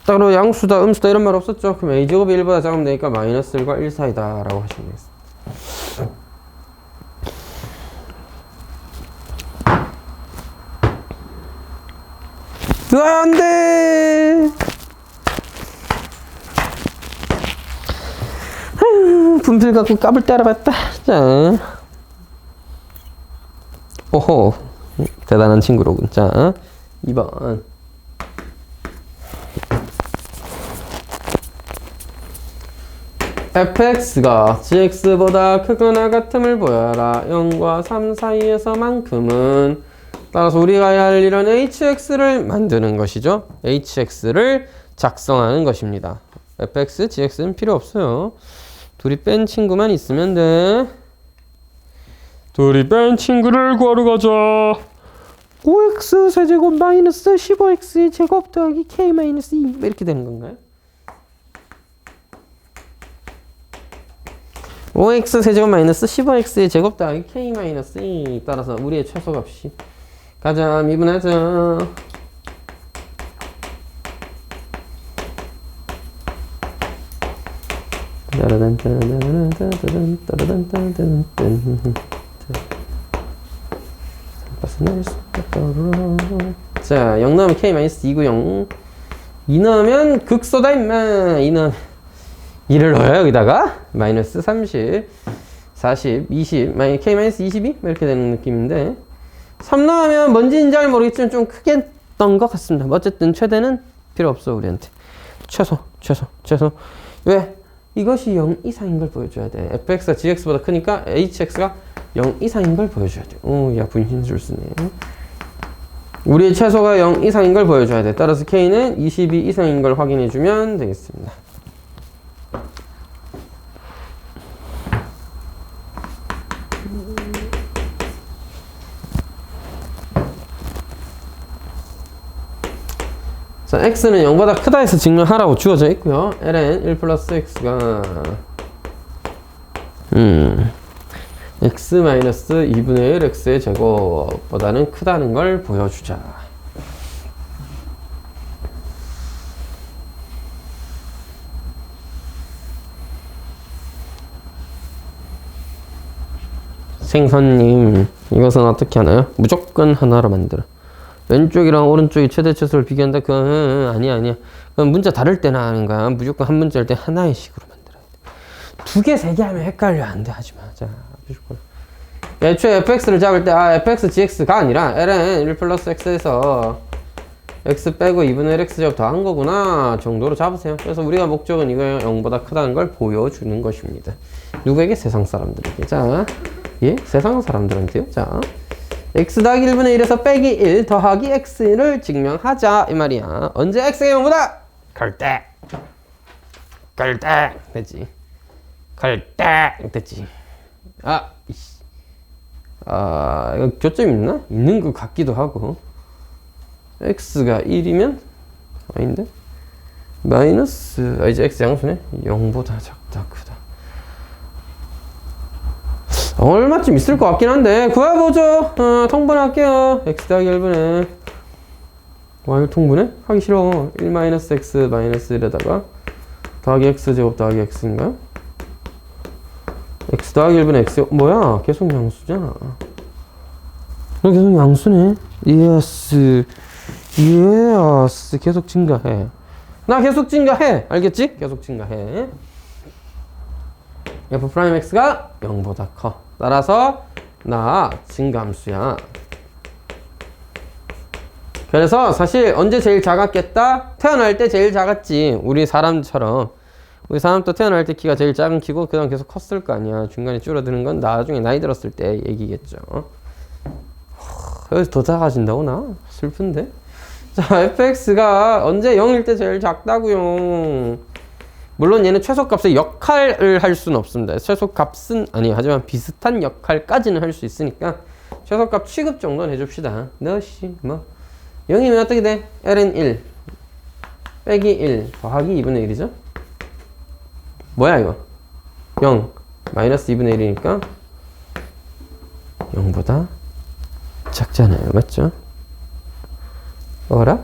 따로 양수다, 음수다 이런 말 없었죠? 그럼 a제곱이 1보다 작으면 되니까 마이너스 1과 1 사이다 라고 하시면 되겠습니다. 안 돼! 분필 갖고 까불 때 알아봤다. 자. 오호. 대단한 친구로군. 자. 2번. fx가 gx보다 크거나 같음을 보여라. 0과 3 사이에서만큼은 따라서 우리가 해야 할 일은 hx를 만드는 것이죠. hx를 작성하는 것입니다. fx, gx는 필요 없어요. 둘이 뺀 친구만 있으면 돼. 둘이 뺀 친구를 구하러 가자. 5x 세제곱 마이너스 15x의 제곱 더하기 k 마이너스 2 이렇게 되는 건가요? 5x 세제곱 마이너스 15x의 제곱 더하기 k 마이너스 2 따라서 우리의 최소값이 가자. 미분하자. 자, 0 넣으면 k-2구요. 2 넣으면 극소다 임마. 2 넣으면 2를 넣어요 여기다가. 마이너스 30, 40, 20, k-22 이렇게 되는 느낌인데 3 넣으면 뭔지는 잘 모르겠지만 좀 크게 했던 것 같습니다. 어쨌든 최대는 필요 없어 우리한테. 최소. 왜? 이것이 0 이상인 걸 보여줘야 돼. fx가 gx보다 크니까 hx가 0 이상인 걸 보여줘야 돼. 오, 야 분신술 쓰네. 우리의 최소가 0 이상인 걸 보여줘야 돼. 따라서 k는 22 이상인 걸 확인해주면 되겠습니다. 자, x는 0보다 크다 해서 증명하라고 주어져 있고요. ln 1 플러스 x가 x 마이너스 2분의 1 x의 제곱보다는 크다는 걸 보여주자. 생선님, 이것은 어떻게 하나요? 무조건 하나로 만들어. 왼쪽이랑 오른쪽이 최대 최소를 비교한다? 그건 아니야. 그건 문자 다를 때나 하는 거야. 무조건 한 문자일 때 하나의 식으로 만들어야 돼. 2개, 3개 하면 헷갈려. 안 돼. 하지 마. 자, 무조건. 애초에 fx를 잡을 때, fx, gx가 아니라 ln 1 플러스 x에서 x 빼고 2분의 1 x 제곱 더한 거구나 정도로 잡으세요. 그래서 우리가 목적은 이거 0보다 크다는 걸 보여주는 것입니다. 누구에게? 세상 사람들에게. 자, 예? 세상 사람들한테요. 자. x 더하기 1분의 1에서 빼기 1 더하기 x를 증명하자 이 말이야. 언제 x가 0보다? 갈때 됐지. 됐지. 이거 교점 있나? 있는 것 같기도 하고. x가 1이면 아닌데? 마이너스 이제 x 양수네. 0보다 작다 크다. 얼마쯤 있을 것 같긴 한데 구해보죠. 통분할게요. x 더하기 1분의 이거 통분해? 하기 싫어. 1 마이너스 x 마이너스 1에다가 더하기 x 제곱 더하기 x인가요? x 더하기 1분의 x 뭐야? 계속 양수잖아. 계속 양수네. 예스 계속 증가해. 나 계속 증가해. 알겠지? 계속 증가해. f'x가 0보다 커. 따라서 나 증가함수야. 그래서 사실 언제 제일 작았겠다? 태어날 때 제일 작았지. 우리 사람처럼. 우리 사람도 태어날 때 키가 제일 작은 키고 그 다음 계속 컸을 거 아니야. 중간에 줄어드는 건 나중에 나이 들었을 때 얘기겠죠. 여기서 더 작아진다고 나? 슬픈데? 자, fx가 언제 0일 때 제일 작다고요. 물론 얘는 최소값의 역할을 할 수는 없습니다. 최소값은 아니에요. 하지만 비슷한 역할까지는 할 수 있으니까 최소값 취급 정도는 해줍시다. 너씨 뭐 0이면 어떻게 돼? ln 1 빼기 1 더하기 2분의 1이죠. 뭐야 이거? 0 마이너스 2분의 1이니까 0보다 작잖아요. 맞죠? 어라?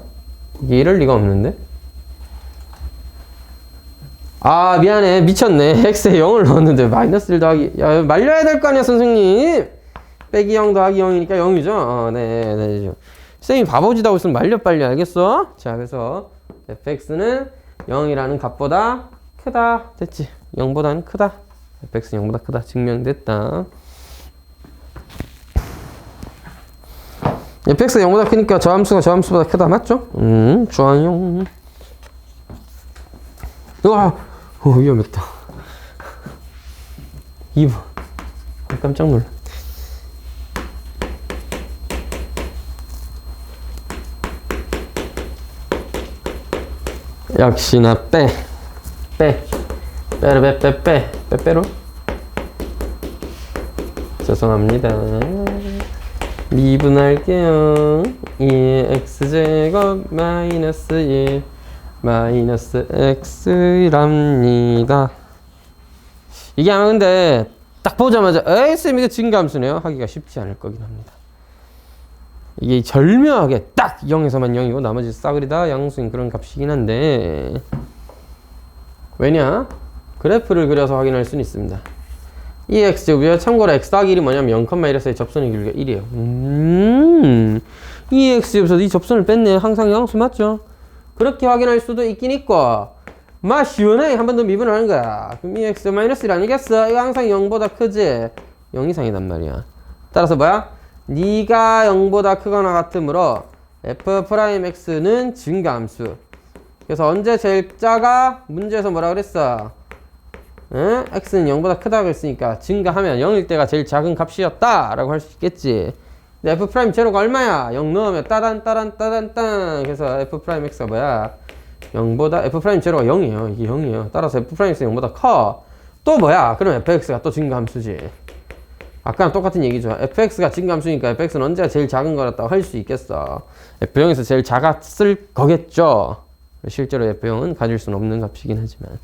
이게 이럴 리가 없는데? 아 미안해 미쳤네. x에 0을 넣었는데 마이너스 1 더하기 야 말려야 될 거 아니야 선생님. 빼기 0 더하기 0이니까 0이죠. 네. 선생님 바보짓 하고 있으면 말려 빨리. 알겠어? 자 그래서 fx는 0이라는 값보다 크다. 됐지? 0보다는 크다. fx는 0보다 크다. 증명됐다. fx가 0보다 크니까 저 함수가 저 함수보다 크다. 맞죠? 좋아요. 우와 위험했다. 2번 깜짝 놀라. 역시나 빼빼로 죄송합니다. 미분할게요. 2x제곱 마이너스 1 마이너스 x랍니다. 이게 아마 근데 딱 보자마자 에이 쌤 이거 증가함수네요 하기가 쉽지 않을 거긴 합니다. 이게 절묘하게 딱 0에서만 0이고 나머지 싸그리다 양수인 그런 값이긴 한데 왜냐? 그래프를 그려서 확인할 수는 있습니다. 이 x제곱이요. 참고로 x 더하기 1이 뭐냐면 0,1에서의 접선의 길이가 1이에요. 이 x제곱에서 이 접선을 뺐네. 항상 양수 맞죠? 그렇게 확인할 수도 있긴 있고 마 시원하게 한 번 더 미분을 하는 거야. 그럼 이 x 마이너스 1 아니겠어? 이거 항상 0보다 크지? 0 이상이단 말이야. 따라서 뭐야? 네가 0보다 크거나 같으므로 f'x는 증가함수. 그래서 언제 제일 작아? 문제에서 뭐라 그랬어? 응? x는 0보다 크다고 했으니까 증가하면 0일 때가 제일 작은 값이었다 라고 할 수 있겠지. 근데 f'제로가 얼마야? 0 넣으면 따단 그래서 f'x가 뭐야? 0보다 f'제로가 0이에요. 이게 0이에요. 따라서 f'x가 0보다 커. 또 뭐야? 그럼 fx가 또 증가함수지. 아까랑 똑같은 얘기죠. fx가 증가함수니까 fx는 언제가 제일 작은 거였다고 할 수 있겠어. f0에서 제일 작았을 거겠죠. 실제로 f0은 가질 수는 없는 값이긴 하지만.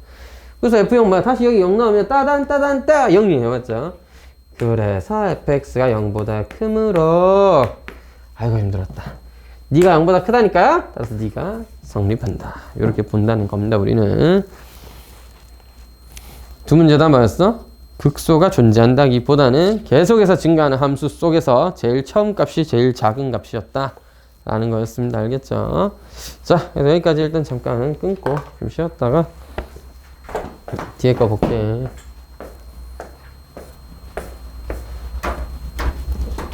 그래서 f0 뭐야? 다시 여기 0 넣으면 따단 0이에요. 맞죠? 그래서 fx가 0보다 크므로 아이고 힘들었다. 네가 0보다 크다니까요? 따라서 네가 성립한다. 이렇게 본다는 겁니다. 우리는 두 문제 다 뭐였어? 극소가 존재한다기보다는 계속해서 증가하는 함수 속에서 제일 처음 값이 제일 작은 값이었다 라는 거였습니다. 알겠죠? 자, 그래서 여기까지 일단 잠깐 끊고 좀 쉬었다가 뒤에 거 볼게.